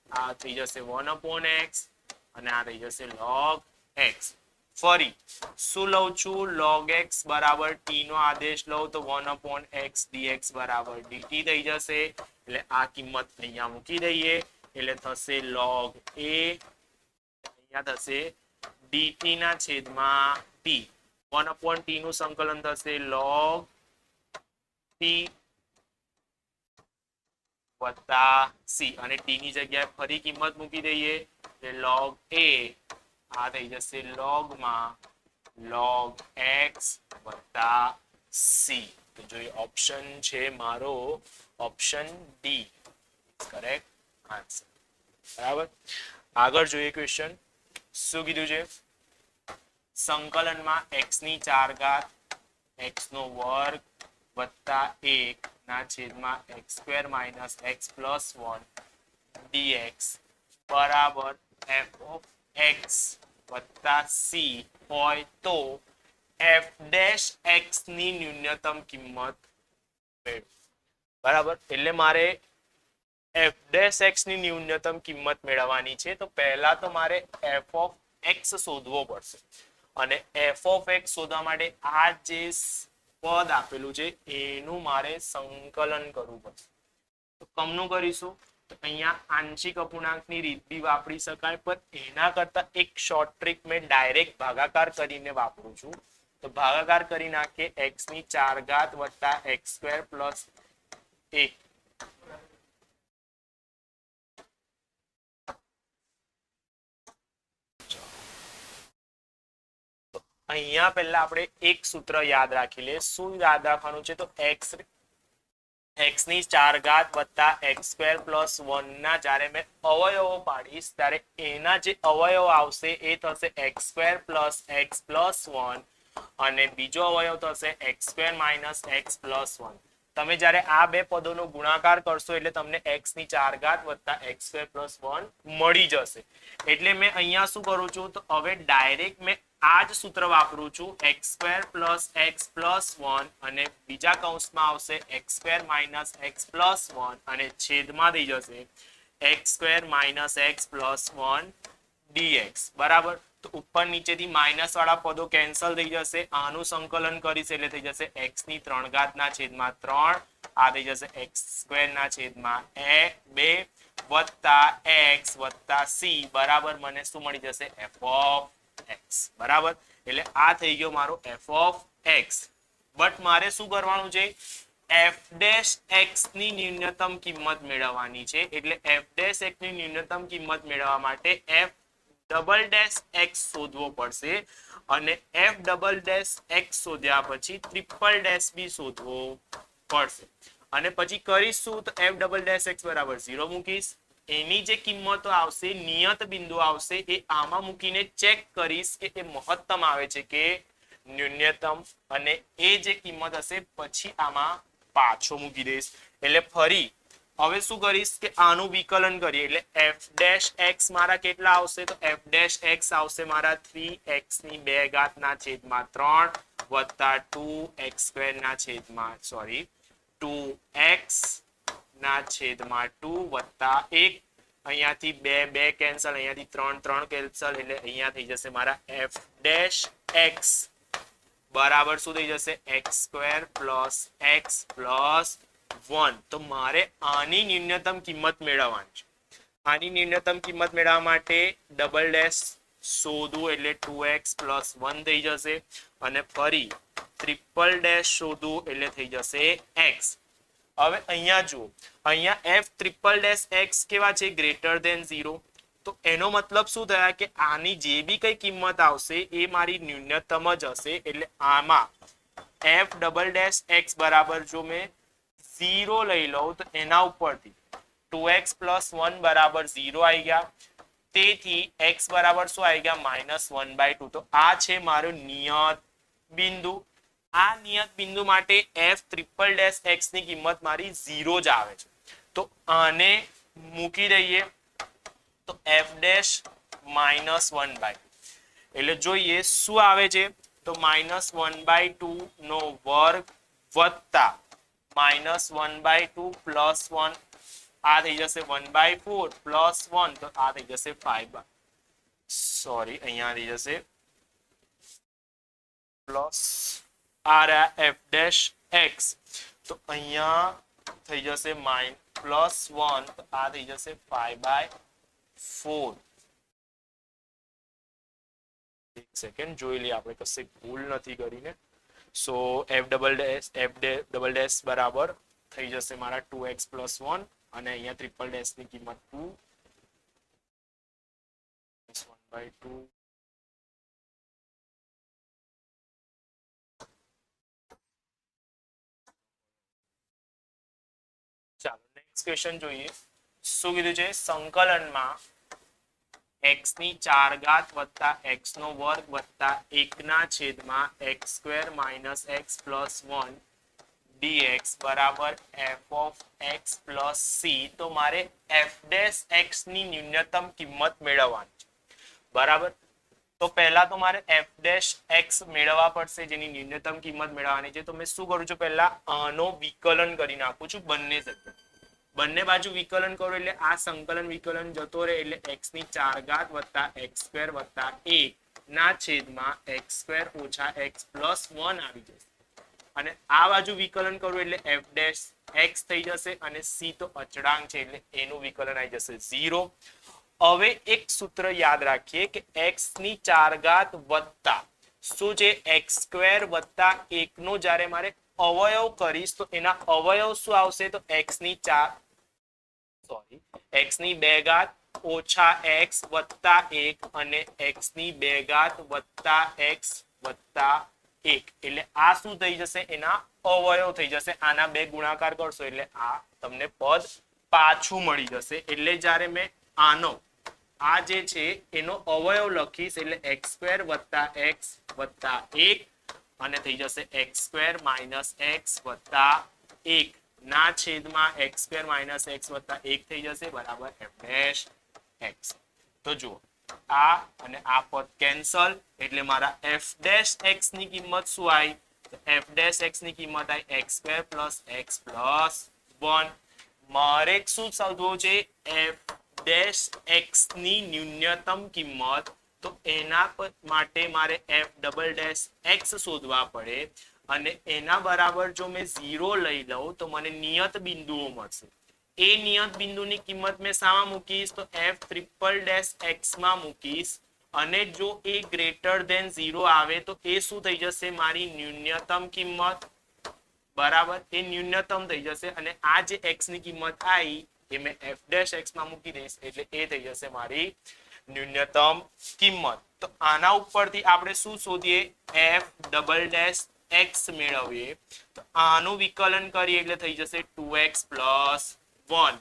આ થઈ જશે 1/x અને આ થઈ જશે log x. ફરી શું લઉં છું? log x બરાબર t નો આદેશ લઉં તો 1/x dx બરાબર dt થઈ જશે. એટલે આ કિંમત અહીંયા મૂકી દઈએ એટલે થશે log a. અહીંયા થશે dt ના છેદમાં t. 1/t નું સંકલન થશે log t વત્તા c અને t ની જગ્યાએ ફરી કિંમત મૂકી દઈએ એટલે log a. આ થઈ જશે log માં log x વત્તા c. તો જો ઓપ્શન છે મારો ઓપ્શન ડી કરેક્ટ આન્સર. બરાબર. આગળ જોઈએ ક્વેશ્ચન. શું કીધું છે? સંકલનમાં x ની 4 x નો વર્ગ વત્તા 1 ના છેદમાં x² - x + 1 dx બરાબર f of x વત્તા c હોય તો f' ની ન્યૂનતમ કિંમત મેળવો. બરાબર. એટલે મારે f' ની ન્યૂનતમ કિંમત મેળવવાની છે. તો પહેલા તો મારે f of x શોધવો પડશે અને f of x શોધવા માટે આ જે પદ આપેલું છે એનું મારે સંકલન કરવું પડશે. તો કમનું કરીશું? તો અહીંયા આંશિક અપૂર્ણાંકની રીત બી વાપરી શકાય પણ એના કરતા એક શોર્ટ ટ્રીક મેં ડાયરેક્ટ ભાગાકાર કરીને વાપરું છું. તો ભાગાકાર કરી નાખીએ x ની 4 વત્તા x² પ્લસ 1. અહીંયા પહેલા આપણે એક સૂત્ર યાદ રાખી લે. શું યાદ રાખવાનું છે? તો x x ની 4 ઘાત વત્તા x સ્ક્વેર પ્લસ 1 ના જ્યારે મેં અવયવો પાડીશ ત્યારે એના જે અવયવ આવશે એ થશે x square plus x plus 1 અને બીજો અવયવ થશે x square minus x plus 1. તમે જ્યારે આ બે પદોનો ગુણાકાર કરશો એટલે તમને x ની 4 ઘાત વત્તા x સ્ક્વેર પ્લસ 1 મળી જશે. એટલે મેં અહીંયા શું કરું છું તો હવે ડાયરેક્ટ મેં આ જ સૂત્ર વાપરું છું x square plus x plus 1 અને બીજા કૌંસમાં આવશે x square minus x plus 1 અને છેદમાં થઈ જશે x square minus x plus 1 dx. બરાબર. તો ઉપર નીચેથી માઇનસ વાળા પદો કેન્સલ થઈ જશે. આનું સંકલન કરીશ એટલે થઈ જશે x ની 3 ઘાત ના છેદમાં 3 આ થઈ જશે x સ્ક્વેર ના છેદમાં 2 વત્તા x વત્તા c બરાબર મને શું મળી જશે f ઓફ x. બરાબર. એટલે આ થઈ ગયો મારો f ઓફ x. બટ મારે શું કરવાનું છે f ડેશ x ની ન્યૂનતમ કિંમત મેળવવાની છે. એટલે f ડેશ x ની ન્યૂનતમ કિંમત મેળવવા માટે f ડબલ ડેશ x શોધવો પડશે અને f ડબલ ડેશ x શોધ્યા પછી ટ્રિપલ ડેશ બી શોધવો પડશે અને પછી કરીશું તો f ડબલ ડેશ x બરાબર 0 મૂકીશ. એની જે કિંમતો આવશે નિયત બિંદુ આવશે એ આમાં મૂકીને ચેક કરીશ કે એ મહત્તમ આવે છે કે ન્યૂનતમ અને એ જે કિંમત હશે પછી આમાં પાછો મૂકી દઈશ. એટલે ફરી હવે શું કરીશ કે આનું વિકલન કરીએ એટલે f ડેશ x મારા કેટલા આવશે તો f ડેશ x આવશે મારા 3x ની 2 ઘાત ના છેદમાં 3 વત્તા 2x સ્ક્વેર ના છેદમાં 2x ના છેદમાં 2 વત્તા 1 અહીંયાથી 2 કેન્સલ અહીંયાથી 3 કેન્સલ એટલે અહીંયા થઈ જશે મારા f ડેશ x બરાબર શું થઈ જશે x square plus x plus 1. તો મારે આની ન્યૂનતમ કિંમત મેળવવાની છે. આની ન્યૂનતમ કિંમત મેળવવા માટે ડબલ ડેશ શોધવું એટલે 2x પ્લસ 1 થઈ જશે અને ફરી ટ્રિપલ ડેશ શોધવું એટલે થઈ જશે x. હવે અહીંયા જુઓ અહીંયા f ટ્રિપલ ડેશ x કેવા છે ગ્રેટર ધેન 0. તો એનો મતલબ શું થયા કે આની જે બી કઈ કિંમત આવશે એ મારી ન્યૂનતમ જ હશે. એટલે આમાં f ડબલ ડેશ x બરાબર જો મેં 0 લઈ લઉં તો એના ઉપરથી 2x પ્લસ 1 બરાબર 0 આવી ગયા. તેથી x બરાબર શું આવી ગયા -1/2. તો આ છે મારો નિયત બિંદુ. આ નિયત બિંદુ માટે f ટ્રિપલ ડેશ x ની કિંમત મારી 0 જ આવે છે. તો આને મૂકી દઈએ તો f ડેશ -1/2 એટલે જોઈએ શું આવે છે તો -1/2 નો વર્ગ વત્તા -1/2 પ્લસ 1 આ થઈ જશે 1/4 પ્લસ 1 તો આ થઈ જશે 5 સોરી અહીંયા થઈ જશે plus r f dash x તો અહીંયા થઈ જશે +1 તો આ થઈ જશે 5/4. એક સેકન્ડ જોઈ લઈએ આપણે કશે ભૂલ નથી કરીને. સો f ડબલ ડેશ બરાબર થઈ જશે મારા 2x પ્લસ 1 અને અહીંયા ટ્રિપલ ડેશ ની કિંમત 2 1/2 ચાલો નેક્સ્ટ ક્વેશ્ચન જોઈએ. શું કીધું છે સંકલનમાં x ની 4 ઘાત વત્તા x નો વર્ગ વત્તા 1 ના છેદમાં x square minus x plus 1 dx બરાબર f of x plus c. તો મારે f ડેશ x ની ન્યૂનતમ કિંમત મેળવવાની છે. બરાબર. તો પહેલા તો મારે f ડેશ x મેળવવા પડશે જેની ન્યૂનતમ કિંમત મેળવવાની છે. તો મેં શું કરું છું પહેલા આનો વિકલન કરી નાખું છું બંને જગ્યાએ. બંને બાજુ વિકલન કરો એટલે આ સંકલન વિકલન જતો રહે એટલે x ની 4 ઘાત વત્તા x સ્ક્વેર વત્તા 1 ના છેદમાં x સ્ક્વેર ઓછા x પ્લસ 1 આવી જશે અને આ બાજુ વિકલન કરું એટલે f ડેશ x થઈ જશે અને c તો અચળાંક છે એટલે એનું વિકલન આવી જશે 0. હવે એક સૂત્ર યાદ રાખીએ કે x ની 4 ઘાત વત્તા શું છે x સ્ક્વેર વત્તા 1 નો જ્યારે મારે અવયવ કરીશ તો એના અવયવ શું આવશે તો x ની 2 ઘાત ઓછા x વત્તા 1 અને x ની 2 ઘાત વત્તા x વત્તા 1 એટલે આ શું થઈ જશે એના અવયવ થઈ જશે. આના બે ગુણાકાર કરશો એટલે આ તમને પદ પાછું મળી જશે. એટલે જ્યારે મેં આનો આ જે છે એનો અવયવ લખીશ એટલે x સ્ક્વેર વત્તા x વત્તા 1 અને થઈ જશે x સ્ક્વેર માઇનસ x વત્તા 1 ના છેદમાં x સ્ક્વેર માઇનસ x વત્તા 1 થઈ જશે બરાબર f ડેશ x. તો જુઓ આ અને આ પદ કેન્સલ એટલે મારા f ડેશ x ની કિંમત શું આવી? તો f ડેશ x ની કિંમત આવી x square plus x plus 1. મારે શું શોધવું છે? f ડેશ x ની ન્યૂનતમ કિંમત. તો એના માટે મારે f ડબલ ડેશ x શોધવા પડે અને એના બરાબર જો મેં 0 લઈ લઉં તો મને નિયત બિંદુઓ મળશે. એ નિયત બિંદુની કિંમત મેં શામાં મૂકીશ? તો f ટ્રિપલ ડેશ x માં મૂકીશ અને જો એ ગ્રેટર ધેન 0 આવે તો એ શું થઈ જશે? મારી ન્યૂનતમ કિંમત. બરાબર, એ ન્યૂનતમ થઈ જશે અને આ જે x ની કિંમત આવી એ મેં f ડેશ x માં મૂકી દઈશ એટલે એ થઈ જશે મારી ન્યૂનતમ કિંમત. તો આના ઉપરથી આપણે શું શોધીએ? f ડબલ ડેશ x મેળવીએ. તો આનું વિકલન કરીએ એટલે થઈ જશે 2x પ્લસ 1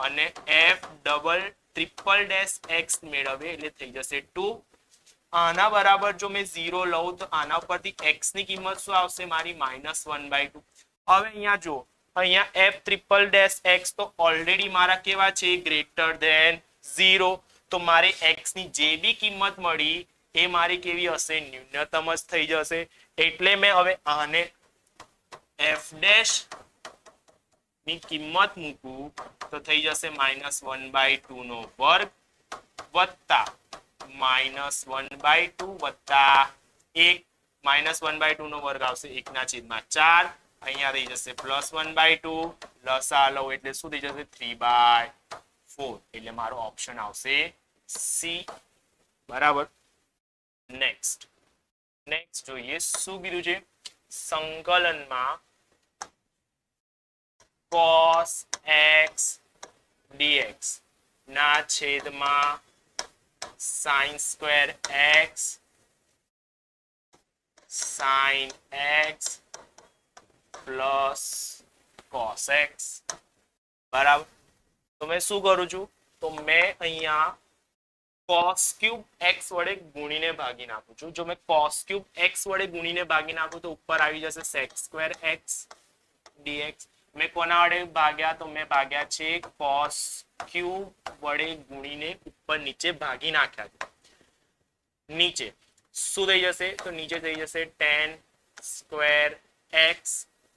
અને f double triple dash x મેળવીએ એટલે થઈ જશે 2. આના બરાબર જો મેં 0 લઉં તો આના ઉપરથી x ની કિંમત શું આવશે? મારી -1/2. હવે અહીંયા જો અહીંયા f ટ્રિપલ ડેશ x તો ઓલરેડી મારા કેવા છે? Greater than 0. તો મારે x ની જે બી કિંમત મળી એ મારી કેવી હશે? ન્યૂનતમ જ થઈ જશે. એટલે મેં હવે આને f ડેશ ની કિંમત મૂકું તો થઈ જશે -1/2 નો વર્ગ વત્તા -1/2 વત્તા 1. -1/2 નો વર્ગ આવશે 1/4. અહીંયા થઈ જશે +1/2 લસા લઉં એટલે શું થઈ જશે? 3/4. એટલે મારો ઓપ્શન આવશે C. બરાબર. નેક્સ્ટ જોઈએ શું કીધું છે? સંકલનમાં cos x dx ના છેદમાં sin square x sin x plus cos x. બરાબર. તો મેં શું કરું છું? તો મેં અહીંયા cos ક્યુબ x વડે ગુણીને ભાગી નાખું છું. જો મેં cos ક્યુબ x વડે ગુણીને ભાગી નાખું તો ઉપર આવી જશે sec સ્ક્વેર x dx. મેં કોના વડે ભાગ્યા? તો મેં ભાગ્યા છે cos ક્યુબ વડે ગુણીને ઉપર નીચે ભાગી નાખ્યા. નીચે શું થઈ જશે? તો નીચે થઈ જશે tan સ્ક્વેર x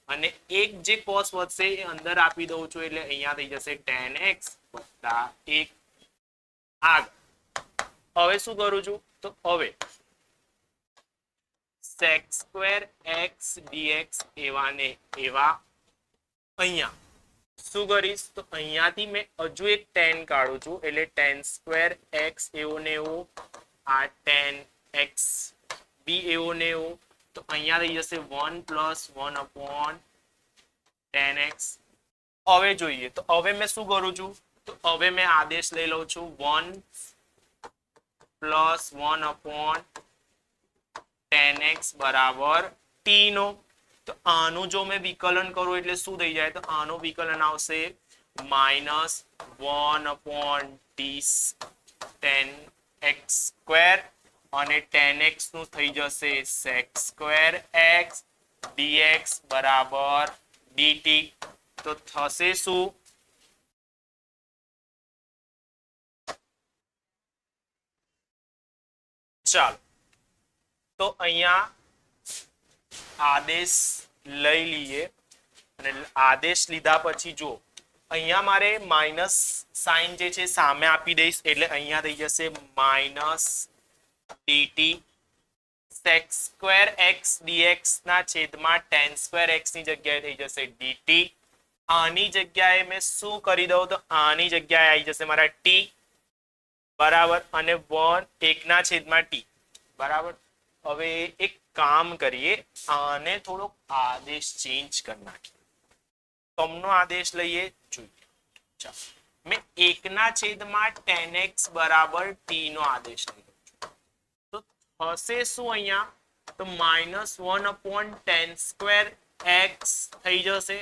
અને એક જે cos વધશે એ અંદર આપી દઉં છું એટલે અહીંયા થઈ જશે tan x વત્તા 1. આગળ હવે શું કરું છું? તો હવે sec સ્ક્વેર x dx એવા ને એવા અહીંયા શું કરીશ? તો અહીંયાથી મેં હજુ એક tan કાઢું છું એટલે tan સ્ક્વેર x એવો ને એવો, આ tan x બી એવો ને એવો. તો અહીંયા થઈ જશે 1 + 1 / tan x. હવે જોઈએ તો હવે મેં શું કરું છું? તો હવે મેં આદેશ લઈ લઉં છું 1 + 1 / tan x બરાબર t નો. તો આનું જો મેં વિકલન કરું એટલે શું થઈ જાય? તો આનું વિકલન આવશે -1 / t tan x² અને tan x નું થઈ જશે sec સ્ક્વેર x dx બરાબર dt. તો થશે શું? ચાલો તો અહીંયા આદેશ લઈ લઈએ અને આદેશ લીધા પછી જો અહીંયા મારે માઇનસ સાઇન જે છે સામે આપી દઈશ એટલે અહીંયા થઈ જશે -dt sec square x dx ના છેદમાં tan સ્ક્વેર x ની જગ્યાએ થઈ જશે dt. આની જગ્યાએ મેં શું કરી દઉં? તો આની જગ્યાએ આવી જશે મારા t બરાબર અને 1 ના છેદમાં t બરાબર. હવે એક કામ કરીએ, આને થોડોક આદેશ ચેન્જ કરી નાખીએ. તમનો આદેશ લઈએ જોઈએ. ચાલો મેં 1 ના છેદમાં tan x બરાબર t નો આદેશ લઈ લઉં છું. તો થશે શું અહીંયા? તો -1 / tan સ્ક્વેર x થઈ જશે,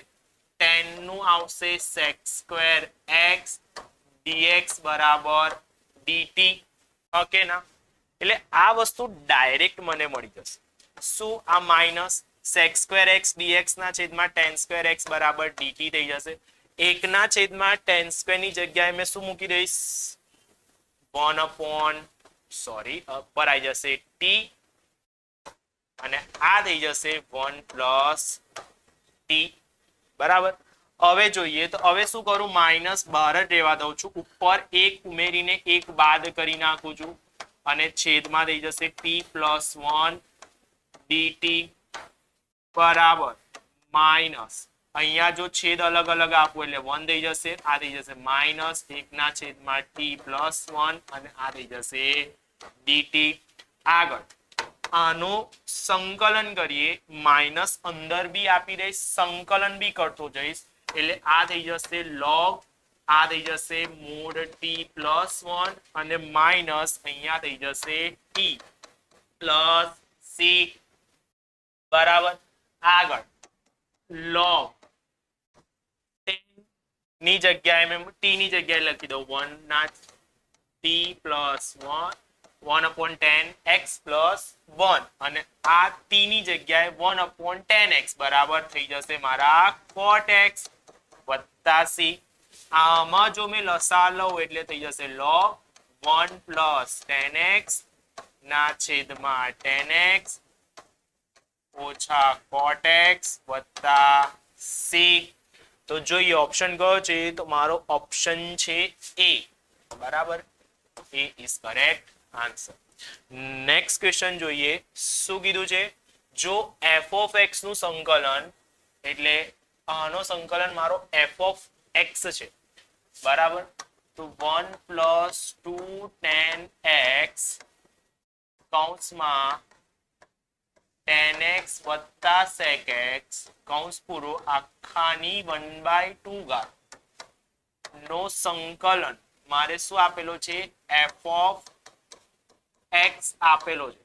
tan નું આવશે sec square x dx બરાબર dt. ઓકે ના, એટલે આ વસ્તુ ડાયરેક્ટ મને મળી જશે. શું? આ minus sec square x dx ના છેદમાં tan square x બરાબર dt થઈ જશે. એકના છેદમાં tan square ની જગ્યાએ મેં શું મૂકી દઈશ? 1 upon પર આવી જશે t અને આ થઈ જશે 1 plus t. બરાબર. હવે જોઈએ તો હવે શું કરું? માઇનસ બહાર જ રહેવા દઉં છું, ઉપર એક ઉમેરીને એક બાદ કરી નાખું છું અને છેદમાં થઈ જશે t plus 1 dt બરાબર માઇનસ, અહીંયા જો છેદ અલગ અલગ આપું એટલે 1 થઈ જશે, આ થઈ જશે માઇનસ 1 ના છેદમાં t plus 1 અને આ થઈ જશે dt. આગળ આનું સંકલન કરીએ, માઇનસ અંદર બી આપી દઈશ, સંકલન બી કરતો જઈશ એટલે આ થઈ જશે log, આ થઈ જશે mod t plus 1 અને માઇનસ અહીંયા થઈ જશે t plus c બરાબર. આગળ log ની જગ્યાએ મેં t ની જગ્યાએ લખી દઉં 1 ના t plus 1 upon 10 x plus 1 અને આ t ની જગ્યાએ 1 upon 10 x બરાબર થઈ જશે મારા cot x વત્તા c. આમાં જો મેં લસા લઉં એટલે થઈ જશે log 1 plus 10x ના છેદમાં 10x ઓછા cot x વત્તા c. તો જોઈએ ઓપ્શન કયો છે? તો મારો ઓપ્શન છે એ. બરાબર, A is correct answer. Next question જોઈએ. શું કીધું છે? જો f of x નું સંકલન એટલે આનો સંકલન મારો f of x છે. બરાબર, તો 1 plus 2 tan x કૌંસમાં tan x વત્તા sec x કૌંસ પૂરો આખાની 1/2 ઘાત નો સંકલન મારે શું આપેલો છે? f of x આપેલો છે.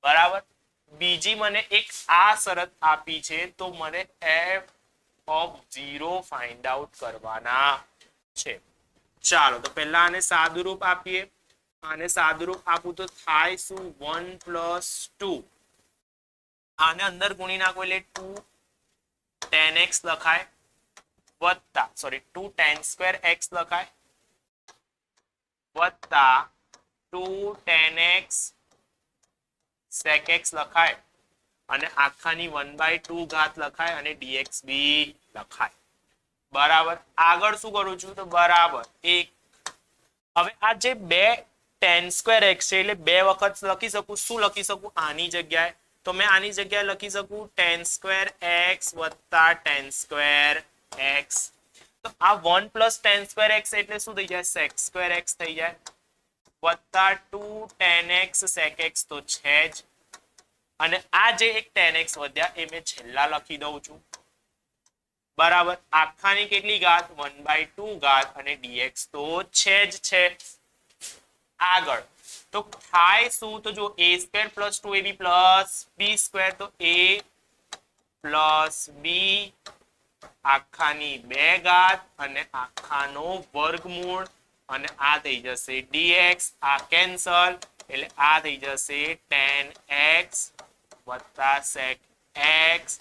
બરાબર. બીજી મને એક આ શરત આપી છે, તો મને f of 0 ફાઇન્ડ આઉટ કરવાના છે. ચાલો તો પહેલા આને સાદુરૂપ આપીએ. આને સાદુરૂપ આપું તો થાય શું? 1 plus 2 આને અંદર ગુણી નાખો એટલે 2 tan x લખાય વત્તા 2 tan square x લખાય વત્તા 2 tan x sec x લખાય અને આખાની 1/2 ઘાત લખાય અને dx બી લખાય. બરાબર. આગળ શું કરું છું? તો બરાબર એક. હવે આ જે બે tan square x છે એટલે બે વખત લખી શકું. શું લખી શકું? આની જગ્યાએ તો મેં આની જગ્યાએ લખી શકું tan square x વત્તા tan square x. તો આ 1 plus tan square x એટલે શું થઈ જાય? sec square x થઈ જાય વત્તા 2 tan x sec x તો છે જ અને આ જે એક tan x વધ્યા એ મેં છેલ્લા લખી દઉં છું. બરાબર. આખાની કેટલી ઘાત? 1/2 ઘાત અને dx તો છે જ છે. આગળ તો થાય શું? તો જો a² plus 2ab plus b² તો a plus b આખાની 2 ઘાત અને આખાનો વર્ગમૂળ અને આ થઈ જશે dx. આ કેન્સલ એટલે આ થઈ જશે tan x વત્તા sec x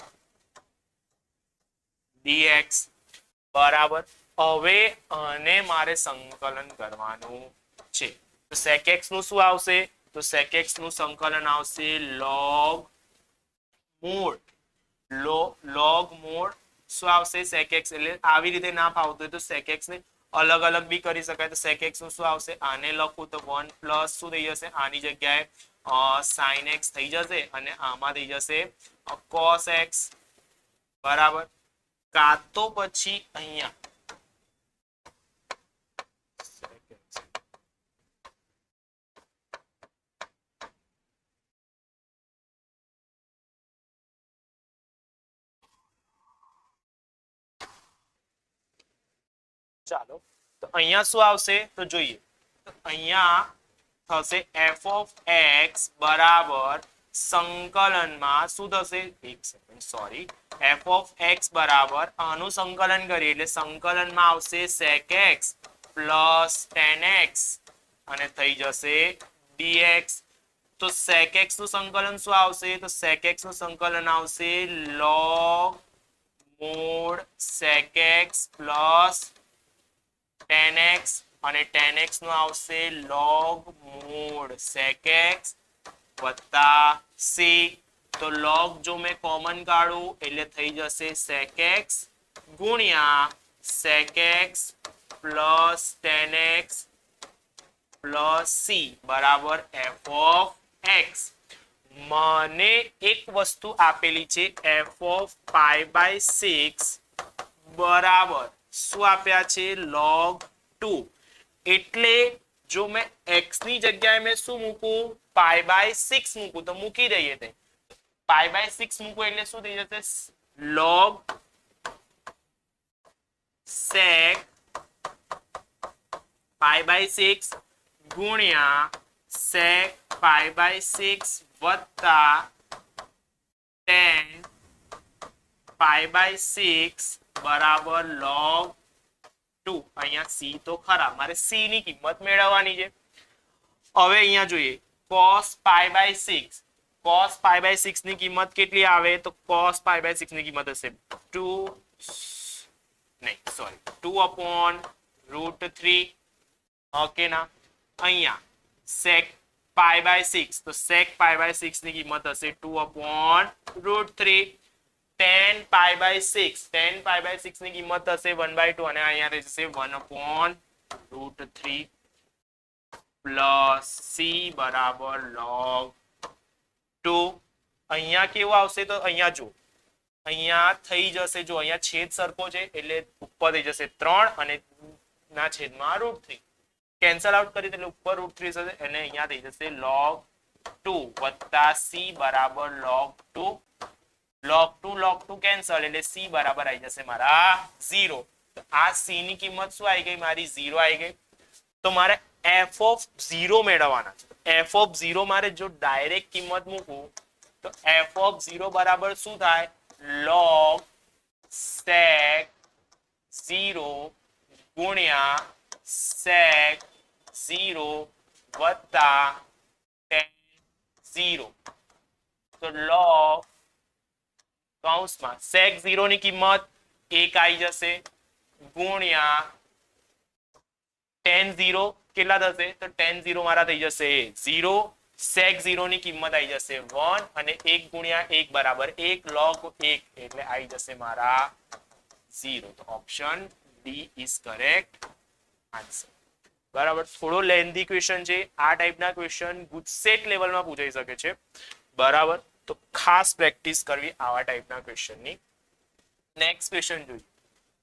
dx. બરાબર. હવે આને મારે સંકલન કરવાનું છે. તો sec x નું શું આવશે? તો sec x નું સંકલન આવશે log મૂળ. log મૂળ શું આવશે? sec x. એટલે આવી રીતે ના ફાવતું હોય તો sec x ને અલગ અલગ બી કરી શકાય. તો sec x નું શું આવશે? આને લખું તો 1 plus શું થઈ જશે? આની જગ્યાએ sin x થઈ જશે અને આમાં થઈ જશે cos x. બરાબર. કાં તો પછી અહીંયા ચાલો તો અહીંયા શું આવશે? તો જોઈએ. તો અહીંયા થશે f of x બરાબર સંકલનમાં શું થશે? એક second sorry, F of x બરાબર આનું સંકલન કરીએ એટલે સંકલનમાં આવશે sec x plus tan x અને થઈ જશે dx. તો sec x નું સંકલન શું આવશે? તો sec x નું સંકલન આવશે log mod sec x plus tan x અને tan x નું આવશે log mod sec x વત્તા c. તો log જો મેં કોમન કાઢું એટલે થઈ જશે sec x ગુણ્યા sec x plus tan x plus c બરાબર f of x. મને એક વસ્તુ આપેલી છે f of pi by 6 બરાબર શું આપ્યા છે? log 2. એટલે જો મેં x ની જગ્યાએ મેં શું મૂકું? pi by 6 મૂકું તો મૂકી દઈએ તે pi by 6 મૂકું એટલે શું થઈ જશે? log sec pi by 6 ગુણ્યા sec pi by 6 વત્તા tan pi by 6 બરાબર log 2. અહીંયા c તો ખરા, મારે c ની કિંમત મેળવવાની છે. હવે અહીંયા જોઈએ cos pi by 6. cos pi by 6 ની કિંમત કેટલી આવે? તો cos pi by 6 ની કિંમત હશે 2/√3. ઓકે ના. અહીંયા sec pi by 6 તો sec pi by 6 ની કિંમત હશે 2/√3. tan pi by 6 tan pi by 6 ની કિંમત હશે 1/2 અને અહીંયા રહી જશે 1/√3 પ્લસ c બરાબર log 2. અહીંયા કેવું આવશે? તો અહીંયા જો અહીંયા થઈ જશે, જો અહીંયા છેદ સરખો છે એટલે ઉપર થઈ જશે 3 અને ના છેદમાં √3 કેન્સલ આઉટ કરી એટલે ઉપર √3 થશે અને અહીંયા થઈ જશે log 2 વત્તા c બરાબર log 2. log 2 કેન્સલ એટલે c બરાબર આવી જશે મારા 0. તો આ c ની કિંમત શું આવી ગઈ? મારી 0 આવી ગઈ. તો મારે f of 0 મેળવવાના છે. f of 0 મારે જો ડાયરેક્ટ કિંમત મૂકું તો f of 0 બરાબર શું થાય? log sec 0 ગુણ્યા sec 0 વત્તા tan 0. તો log કૌંસમાં sec 0 ની કિંમત 1 આવી જશે ગુણ્યા tan 0 કેટલા થશે? તો tan 0 મારા થઈ જશે 0. sec 0 ની કિંમત આવી જશે 1 અને 1 ગુણ્યા 1 બરાબર 1 log 1 એટલે આવી જશે મારા 0. તો option D is correct answer. બરાબર. થોડો લેન્ધી ક્વેશ્ચન છે. આ ટાઈપના ક્વેશ્ચન ગુજસેટ લેવલમાં પૂછાઈ શકે છે. બરાબર. તો ખાસ પ્રેક્ટિસ કરવી આવા ટાઈપના ક્વેશ્ચનની. નેક્સ્ટ ક્વેશ્ચન જોઈએ.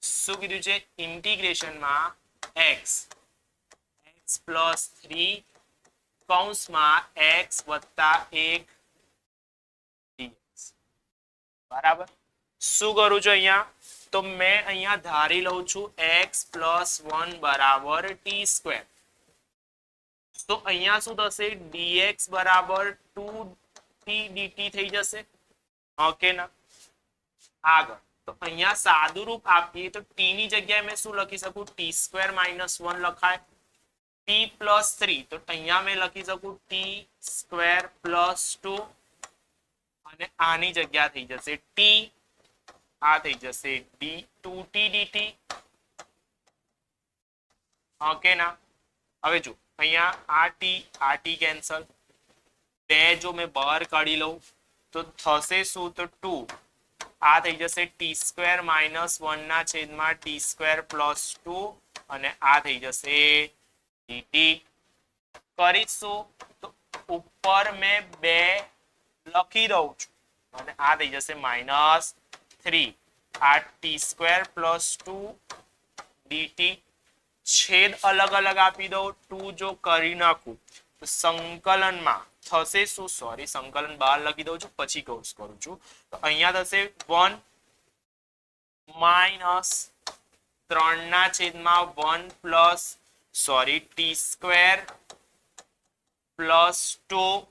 શું કીધું છે? ઇન્ટિગ્રેશનમાં x પ્લસ 3 કૌંસમાં x વત્તા 1 dx. બરાબર. શું કરું છું અહીંયા? તો મેં અહીંયા ધારી લઉં છું x પ્લસ 1 બરાબર t². તો અહીંયા શું થશે? dx બરાબર 2t dt થઈ જશે. ઓકે ના. આગળ તો અહીંયા સાદું રૂપ આપીએ તો t ની જગ્યાએ મેં શું લખી શકું? t² - 1 લખાય. t પ્લસ 3 તો અહીંયા મેં લખી શકું t² પ્લસ 2 અને આની જગ્યા થઈ જશે t. આ થઈ જશે 2t dt. ઓકે ના. હવે જો અહીંયા આ t કેન્સલ. બે જો મેં બહાર કાઢી લઉં તો થશે શું? તો 2. આ થઈ જશે t² - 1 ના છેદમાં t² પ્લસ 2 અને આ થઈ જશે dt. કરીશું તો ઉપર મેં 2 લખી દઉં છું અને આ થઈ જશે -3. આ t² પ્લસ 2 dt. છેદ અલગ અલગ આપી દઉં. 2 જો કરી નાખું તો સંકલનમાં થશે શું? સોરી, સંકલન બહાર લખી દઉં છું પછી કૌંસ કરું છું. તો અહીંયા થશે 1 માઇનસ 3 ના છેદમાં 1 પ્લસ t² પ્લસ 2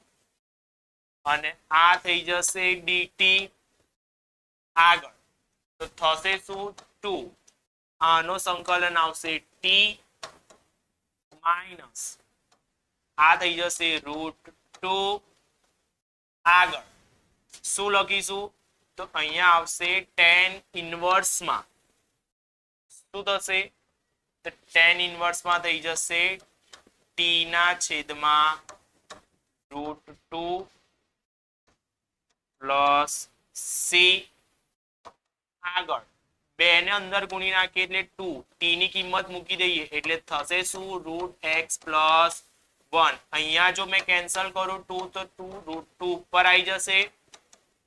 અને આ થઈ જશે dt. આગળ તો થશે શું 2 આનો સંકલન આવશે t માઇનસ આ થઈ જશે √2 આગળ શું લખીશું તો અહીંયા આવશે tan ઇન્વર્સ માં શું થશે તો tan ઇન્વર્સ માં થઈ જશે t ના છેદમાં √2 પ્લસ c આગળ 2 ને અંદર ગુણી નાખીએ એટલે 2 t ની કિંમત મૂકી દઈએ એટલે થશે શું √x + 1 અહીંયા જો મેં કેન્સલ કરું 2 તો 2 √2 ઉપર આવી જશે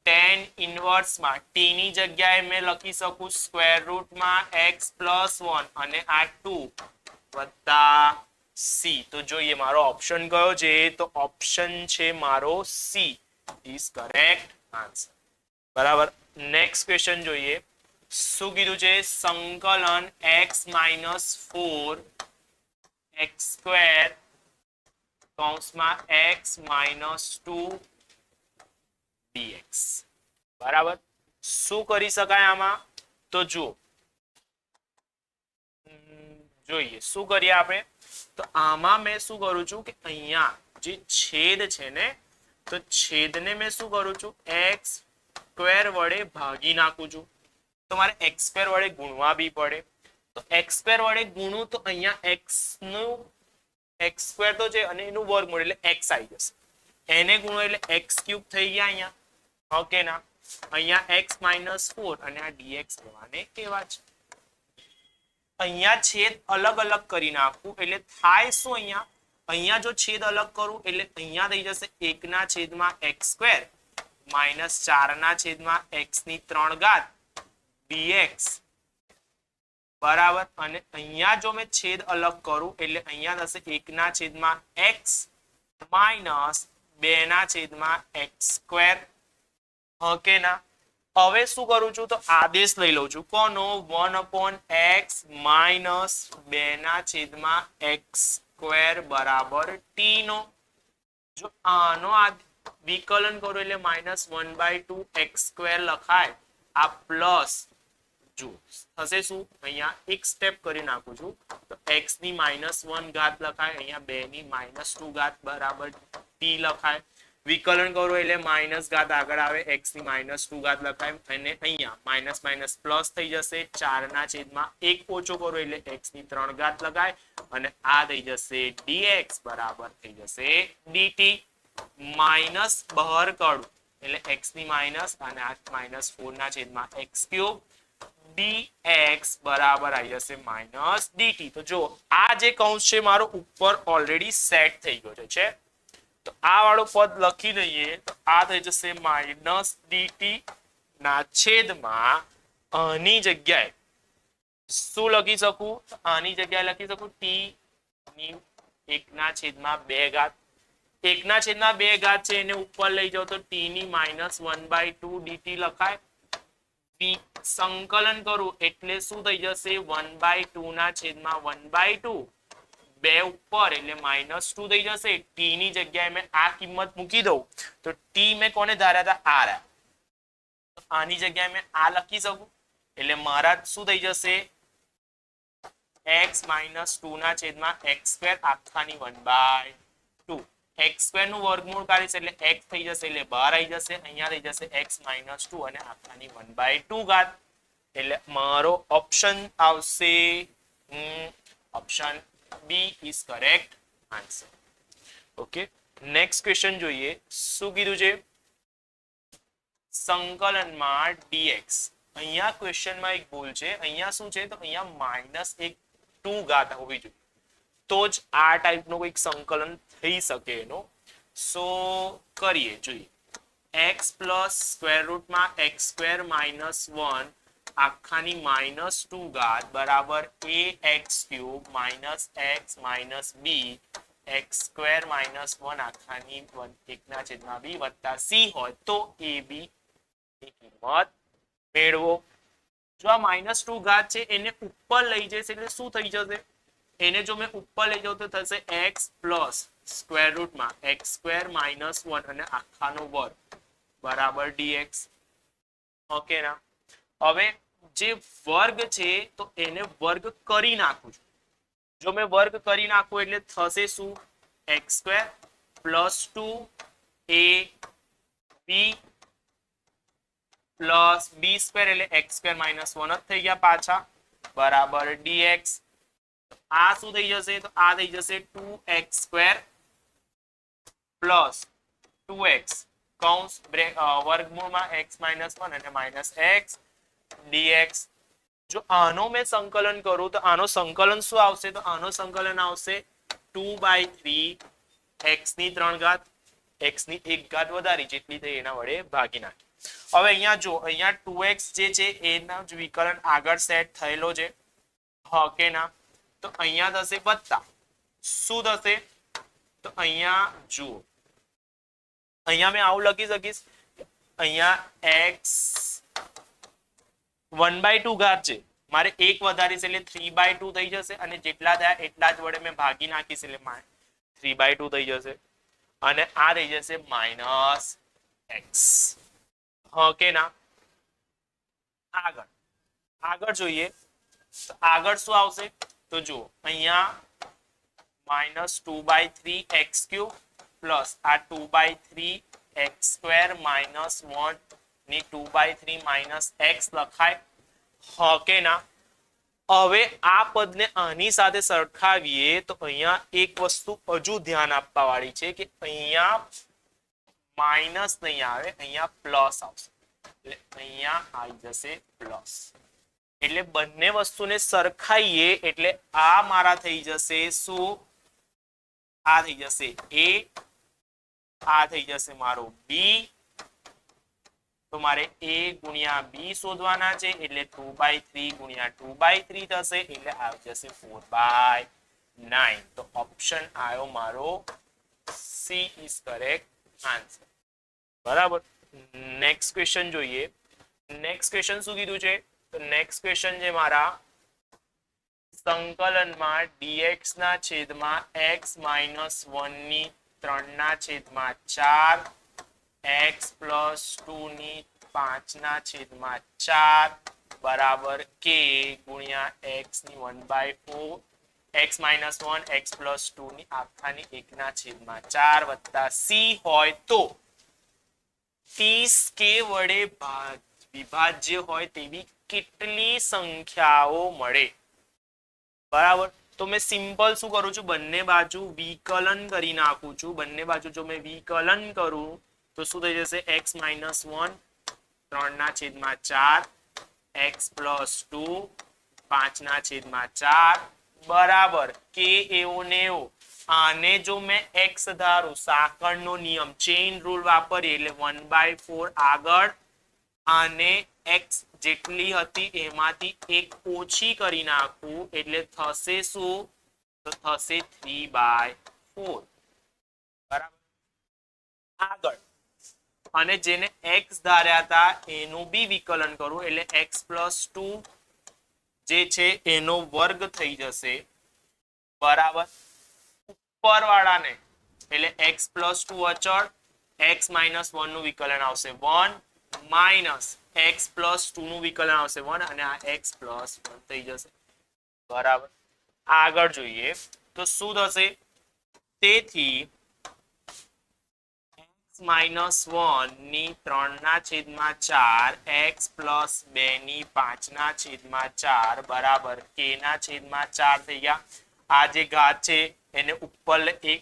tan ઇન્વર્સ માં t ની જગ્યાએ મેં લખી શકું સ્ક્વેર રૂટ માં x + 1 અને આ 2 વત્તા c તો જોઈએ મારો ઓપ્શન કયો છે તો ઓપ્શન છે મારો c ઇઝ કરેક્ટ આન્સર બરાબર નેક્સ્ટ ક્વેશ્ચન જોઈએ શું કીધું છે સંકલન x - 4 x² કૌંસમાં x - 2 dx બરાબર શું કરી શકાય આમાં તો જુઓ જોઈએ શું કરીએ આપણે તો આમાં મેં શું કરું છું કે અહીંયા જે છેદ છે ને તો છેદને મેં શું કરું છું x² વડે ભાગી નાખું છું તો મારે x² વડે ગુણવા બી પડે તો x² વડે ગુણું તો અહીંયા x નું x² તો છે અને એનું વર્ગમૂળ એટલે x આવી જશે એને ગુણો એટલે x³ થઈ ગયા અહીંયા ઓકે ના અહીંયા x - 4 અને આ dx લેવાને કેવા છે અહીંયા છેદ અલગ અલગ કરી નાખું એટલે થાય શું અહીંયા જો છેદ અલગ કરું એટલે અહીંયા થઈ જશે 1 ના છેદમાં x² - 4 ના છેદમાં x ની 3 ઘાત dx બરાબર અને અહીંયા જો મેં છેદ અલગ કરું એટલે અહીંયા થશે 1 ના છેદમાં x માઇનસ 2 ના છેદમાં x² ઓકે ના હવે શું કરું છું તો આદેશ લઈ લઉં છું કોનો 1/x માઇનસ 2 ના છેદમાં x² બરાબર t નો જો આનો વિકલન કરું એટલે -1/2 x² લખાય આ પ્લસ જો થશે શું અહીંયા એક સ્ટેપ કરી નાખું છું તો x ની -1 ઘાત લખાય અહીંયા 2 ની -2 ઘાત બરાબર t લખાય વિકલન કરો એટલે માઇનસ ઘાત આગળ આવે x ની -2 ઘાત લખાય અને અહીંયા માઇનસ માઇનસ પ્લસ થઈ જશે 4 ના છેદમાં 1 ઓછો કરો એટલે x ની 3 ઘાત લગાય અને આ થઈ જશે dx બરાબર થઈ જશે dt માઇનસ બહાર કાઢું એટલે x ની માઇનસ અને આ -4 ના છેદમાં x³ dx બરાબર આવી જશે -dt તો જો આ જે કૌંસ છે મારો ઉપર ઓલરેડી સેટ થઈ ગયો છે તો આ વાળો પદ લખી દઈએ તો આ થઈ જશે -dt ના છેદમાં આની જગ્યાએ શું લખી શકું તો આની જગ્યાએ લખી શકું t ની 1 ના છેદમાં 2 ઘાત 1 ના છેદમાં 2 ઘાત છે એને ઉપર લઈ જાઓ તો t ની -1/2 dt લખાય સંકલન કરું એટલે શું થઈ જશે 1/2 ના છેદમાં 1/2 2 ઉપર એટલે -2 થઈ જશે t ની જગ્યાએ મેં આ કિંમત મૂકી દઉં તો t મેં કોને ધાર્યા હતા r તો આની જગ્યાએ મેં આ લખી શકું એટલે મારા શું થઈ જશે x - 2 ના છેદમાં x² આખાની 1/2 x² નું વર્ગમૂળ કાઢીશ એટલે x થઈ જશે એટલે બહાર આવી જશે અહીંયા થઈ જશે x - 2 અને આખાની 1/2 ઘાત એટલે મારો ઓપ્શન આવશે option B is correct answer. Okay. Next question જોઈએ શું કીધું છે સંકલનમાં dx અહીંયા ક્વેશ્ચનમાં એક ભૂલ છે અહીંયા શું છે તો અહીંયા -2 ઘાત હોવી જોઈએ તો જ આ ટાઈપનો કોઈક સંકલન થઈ શકે એનો સો કરીએ જોઈએ x પ્લસ સ્ક્વેર રૂટમાં x² - 1 આખાની -2 ઘાત બરાબર ax³ -x - b x² - 1 આખાની 1 ના છેદમાં b વત્તા c હોય તો ab ની કિંમત મેળવો જો આ -2 ઘાત છે એને ઉપર લઈ જશે એટલે શું થઈ જશે એને જો મેં ઉપર લઈ જાઉં તો થશે x પ્લસ સ્ક્વેર રૂટમાં x² - 1 અને આખાનો વર્ગ બરાબર dx ઓકે ના હવે જે વર્ગ છે તો એને વર્ગ કરી નાખું છું. જો મેં વર્ગ કરી નાખું એટલે થશે શું? X square plus 2 a b પ્લસ બી સ્ક્વેર એટલે એક્સ સ્ક્વેર માઇનસ 1 જ થઈ ગયા પાછા બરાબર dx. આ શું થઈ જશે? તો આ થઈ જશે 2x સ્ક્વેર પ્લસ 2x કૌંસ વર્ગમૂળમાં x માઇનસ 1 અને માઇનસ x dx. જો આનો મેં સંકલન કરું તો આનો સંકલન શું આવશે? તો આનો સંકલન આવશે 2/3 x ની 3 ઘાત x ની 1 ઘાત વધારી જેટલી થઈ એના વડે ભાગી નાખી. હવે અહીંયા જો અહીંયા 2x જે છે એના જ વિકલન આગળ સેટ થયેલો છે હા કે ના? તો અહીંયા થશે વત્તા શું થશે? તો અહીંયા જુઓ અહીંયા મેં આવું લખી શકીશ અહીંયા x 1/2 ઘાત છે મારે 1 વધારીશ એટલે 3/2 થઈ જશે અને જેટલા થયા એટલા જ વડે મેં ભાગી નાખીશ એટલે 3/2 થઈ જશે અને આ થઈ જશે માઇનસ x. હા કે ના? આગળ આગળ જોઈએ તો આગળ શું આવશે? તો જુઓ અહીંયા માઇનસ 2/3 x³ પ્લસ આ 2/3 x² માઇનસ 1 ની 2/3 માઇનસ x લખાય હા કે ના? હવે આ પદને આની સાથે સરખાવીએ તો અહીંયા એક વસ્તુ હજુ ધ્યાન આપવા વાળી છે કે અહીંયા માઇનસ નહીં આવે અહીંયા પ્લસ આવશે એટલે અહીંયા આવી જશે પ્લસ. એટલે બંને વસ્તુને સરખાઈએ એટલે આ મારા થઈ જશે શું? આ થઈ જશે a આ થઈ જશે મારો b. તો મારે a ગુણ્યા b શોધવાના છે એટલે 2/3 ગુણ્યા 2/3 થશે એટલે આવી જશે 4/9. તો ઓપ્શન આવ્યો મારો c ઇઝ કરેક્ટ આન્સર. બરાબર. નેક્સ્ટ ક્વેશ્ચન જોઈએ. નેક્સ્ટ ક્વેશ્ચન શું કીધું છે? તો નેક્સ્ટ ક્વેશ્ચન છે મારા સંકલનમાં dx ના છેદમાં x માઇનસ 1 ની 3 ના છેદમાં 4 x પ્લસ 2 ની 5 ના છેદમાં 4 બરાબર k ગુણ્યા x ની 1/4 x માઇનસ 1 x પ્લસ 2 ની આખાની 1 ના છેદમાં 4 વત્તા c હોય તો 30 k વડે વિભાજ્ય હોય તેવી કેટલી સંખ્યાઓ મળે? બરાબર. તો મેં સિમ્પલ શું કરું છું? બંને બાજુ વિકલન કરી નાખું છું. બંને બાજુ જો મેં વિકલન કરું તો શું થઈ જશે? x માઇનસ 1 3 ના છેદમાં 4 x પ્લસ 2 5 ના છેદમાં 4 બરાબર k એવો ને એવો. આને જો મેં x ધારું સાંકળનો નિયમ ચેઇન રૂલ વાપરીએ એટલે 1/4 આગળ આને x જેટલી હતી એમાંથી એક ઓછી કરી નાખું એટલે થશે શું? તો થશે 3/4 બરાબર. આગળ અને જેને x ધાર્યા હતા એનું બી વિકલન કરું એટલે x પ્લસ 2 જે છે એનો વર્ગ થઈ જશે બરાબર. ઉપરવાળાને એટલે x પ્લસ 2 અચળ x માઇનસ 1 નું વિકલન આવશે 1 માઇનસ x પ્લસ 2 નું વિકલન આવશે 1 અને આ x પ્લસ 1 થઈ જશે બરાબર. આગળ જોઈએ તો શું થશે? તેથી x માઇનસ 1 ની 3 ના છેદમાં 4 x પ્લસ 2 ની 5 ના છેદમાં 4 બરાબર k ના છેદમાં 4 થઈ ગયા. આ જે ઘાત છે એને ઉપર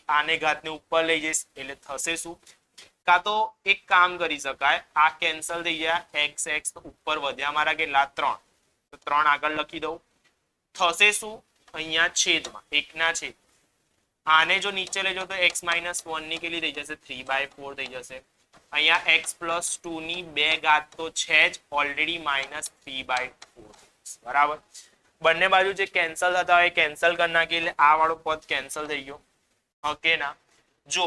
આને ઘાતને ઉપર લઈ જઈશ એટલે થશે શું? કા તો એક કામ કરી શકાય આ કેન્સલ થઈ ગયા x x તો ઉપર વધ્યા મારા કેટલા 3 તો 3 આગળ લખી દઉં. થશે શું? અહીંયા છેદમાં 1 ના છેદ આને જો નીચે લઈ જાઓ તો x માઇનસ 1 ની કેટલી થઈ જશે? 3/4 થઈ જશે. અહીંયા x પ્લસ 2 ની 2 ઘાત તો છે જ ઓલરેડી માઇનસ 3/4 બરાબર. બંને બાજુ જે કેન્સલ થતા હોય કેન્સલ કરી નાખી એટલે આ વાળો પદ કેન્સલ થઈ ગયો ઓકે ના? જો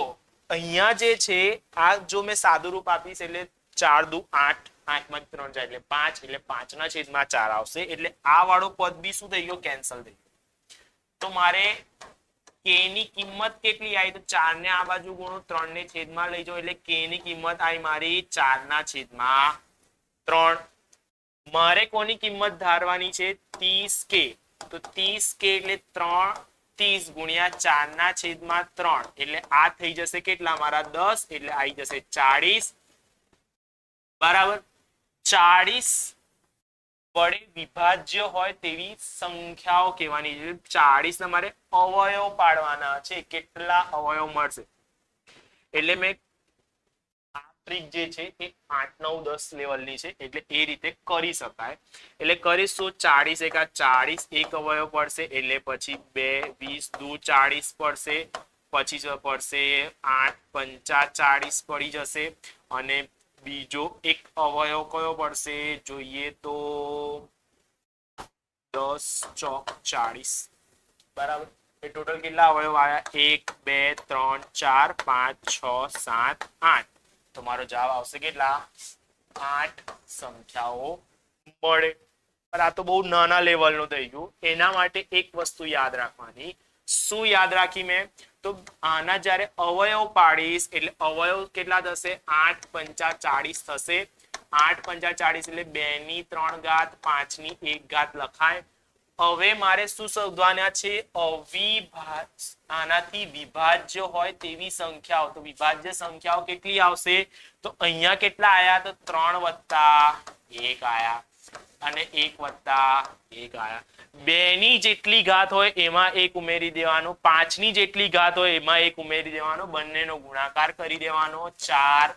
અહીંયા જે છે આ જો મેં સાદું રૂપ આપીશ એટલે 4 દુ 8 8 માં 3 જાય એટલે 5 એટલે 5 ના છેદમાં 4 આવશે એટલે આ વાળો પદ બી શું થઈ ગયો? કેન્સલ થઈ ગયો. તો મારે k ની કિંમત કેટલી આવી? તો 4 ને આ બાજુ ગુણો 3 ને છેદમાં લઈ જાઓ એટલે k ની કિંમત આવી મારી 4 ના છેદમાં 3 મારે કોની કિંમત ધારવાની છે 30k તો 30k એટલે 30 ગુણ્યા 4 ના છેદમાં 3 એટલે આ થઈ જશે કેટલા મારા 10 એટલે આવી જશે 40 બરાબર 40 વડે વિભાજ્ય હોય તેવી સંખ્યાઓ કહેવાની છે 40 ના મારે અવયવ પાડવાના છે કેટલા અવયવ મળશે એટલે મેં આ ટ્રીક જે છે એ 8 9 10 લેવલની છે એટલે એ રીતે કરી શકાય એટલે કરીશું 40 એકા 40 એક અવયવ પડશે એટલે પછી 2 20 દુ 40 પડશે પછી પડશે 8 પંચા 40 પડી જશે અને બીજો એક અવયવ કયો પડશે જોઈએ તો 10 ચોક 40 બરાબર એ ટોટલ કેટલા અવયવ આવ્યા 1 2 3 4 5 6 7 8 તો મારો જવાબ આવશે કેટલા 8 સંખ્યાઓ મળે પણ આ તો બહુ નાના લેવલનું થઈ ગયું એના માટે એક વસ્તુ યાદ રાખવાની શું યાદ રાખી મેં તો આના જ્યારે અવયવ પાડીશ એટલે અવયવ કેટલા થશે 8 પંચા 40 થશે 8 પંચા 40 એટલે 2 ની 3 ઘાત 5 ની 1 ઘાત લખાય હવે મારે શું શોધવાના છે આનાથી વિભાજ્ય હોય તેવી સંખ્યાઓ તો વિભાજ્ય સંખ્યાઓ કેટલી આવશે તો અહીંયા કેટલા આયા તો 3 વત્તા 1 આયા અને 1 વત્તા 1 આયા 2 ની જેટલી ઘાત હોય એમાં 1 ઉમેરી દેવાનો 5 ની જેટલી ઘાત હોય એમાં 1 ઉમેરી દેવાનો બંનેનો ગુણાકાર કરી દેવાનો 4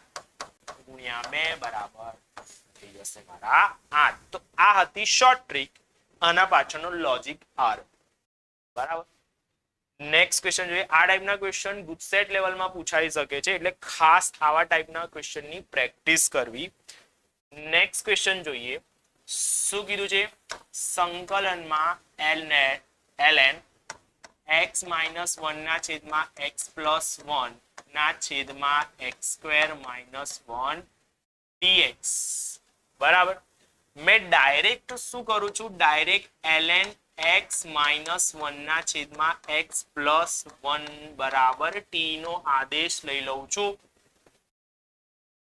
ગુણ્યા 2 બરાબર થઈ જશે મારા 8 તો આ હતી શોર્ટ ટ્રીક આના પાછળનો લોજિક આર બરાબર નેક્સ્ટ ક્વેશ્ચન જોઈએ આ ટાઈપના ક્વેશ્ચન ગુજસેટ લેવલમાં પૂછાઈ શકે છે એટલે ખાસ આવા ટાઈપના ક્વેશ્ચનની પ્રેક્ટિસ કરવી નેક્સ્ટ ક્વેશ્ચન જોઈએ શું કીધું છે સંકલનમાં ln x - 1 ના છેદમાં x + 1 ના છેદમાં x² - 1 dx બરાબર मैं डायरेक्ट શું કરું છું ડાયરેક્ટ ln x - 1 ના છેદમાં x + 1 બરાબર t નો આદેશ લઈ લઉં છું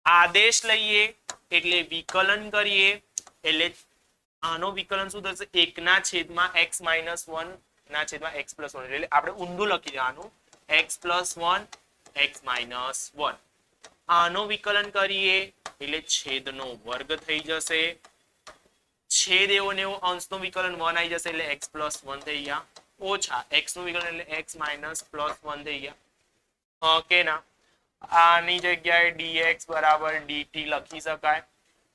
આદેશ લઈએ એટલે વિકલન કરીએ એટલે આનો વિકલન શું થશે 1 ના છેદમાં x - 1 ના છેદમાં x + 1 એટલે આપણે ઊંધું લખી દેવાનું x + 1 x - 1 આનો વિકલન કરીએ એટલે છેદનો વર્ગ થઈ જશે છેદ એવો ને એવો અંશનું વિકલન 1 આવી જશે એટલે x + 1 થઈ ગયા ઓછા x નું વિકલન એટલે x - +1 થઈ ગયા ઓકે ના આની જગ્યાએ dx = dt લખી શકાય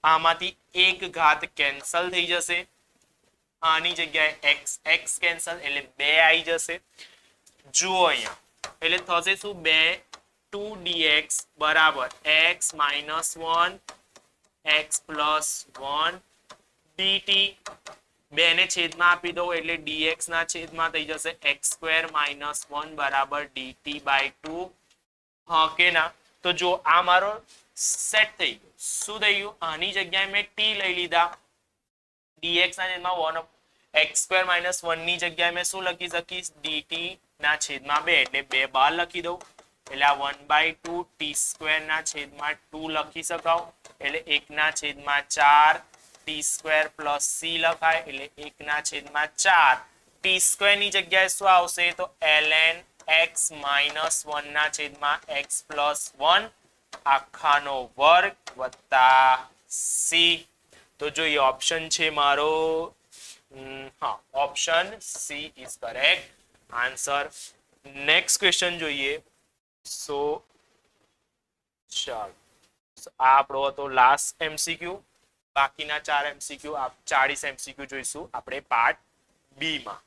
આમાંથી એક ઘાત કેન્સલ થઈ જશે આની જગ્યાએ x કેન્સલ એટલે 2 આવી જશે જુઓ અહીંયા એટલે થશે શું 2 2dx = x - 1 x + 1 dt 2 ને છેદમાં આપી દો એટલે dx ના છેદમાં થઈ જશે x² - 1 = dt/2 હા કે ના તો જો આ મારો સેટ થઈ ગયો શું થઈ ગયું આની જગ્યાએ મેં t લઈ લીધા dx ના છેદમાં 1 x² - 1 ની જગ્યાએ મેં શું લખી શકીશ dt ના છેદમાં 2 એટલે 2 બહાર લખી દઉં એટલે આ 1/2 t² ના છેદમાં 2 લખી શકાવ એટલે 1 ના છેદમાં 4 t² + c લખાય એટલે 1 ના છેદમાં 4 t² ની જગ્યાએ શું આવશે તો ln x - 1 ના છેદમાં x + 1 આખાનો વર્ગ વત્તા c તો જોઈએ ઓપ્શન છે મારો હા option c is correct answer next question જોઈએ સો ચાલો આ આપણો હતો લાસ્ટ MCQ બાકીના 4 MCQ 40 MCQ જોઈશું આપણે પાર્ટ બી માં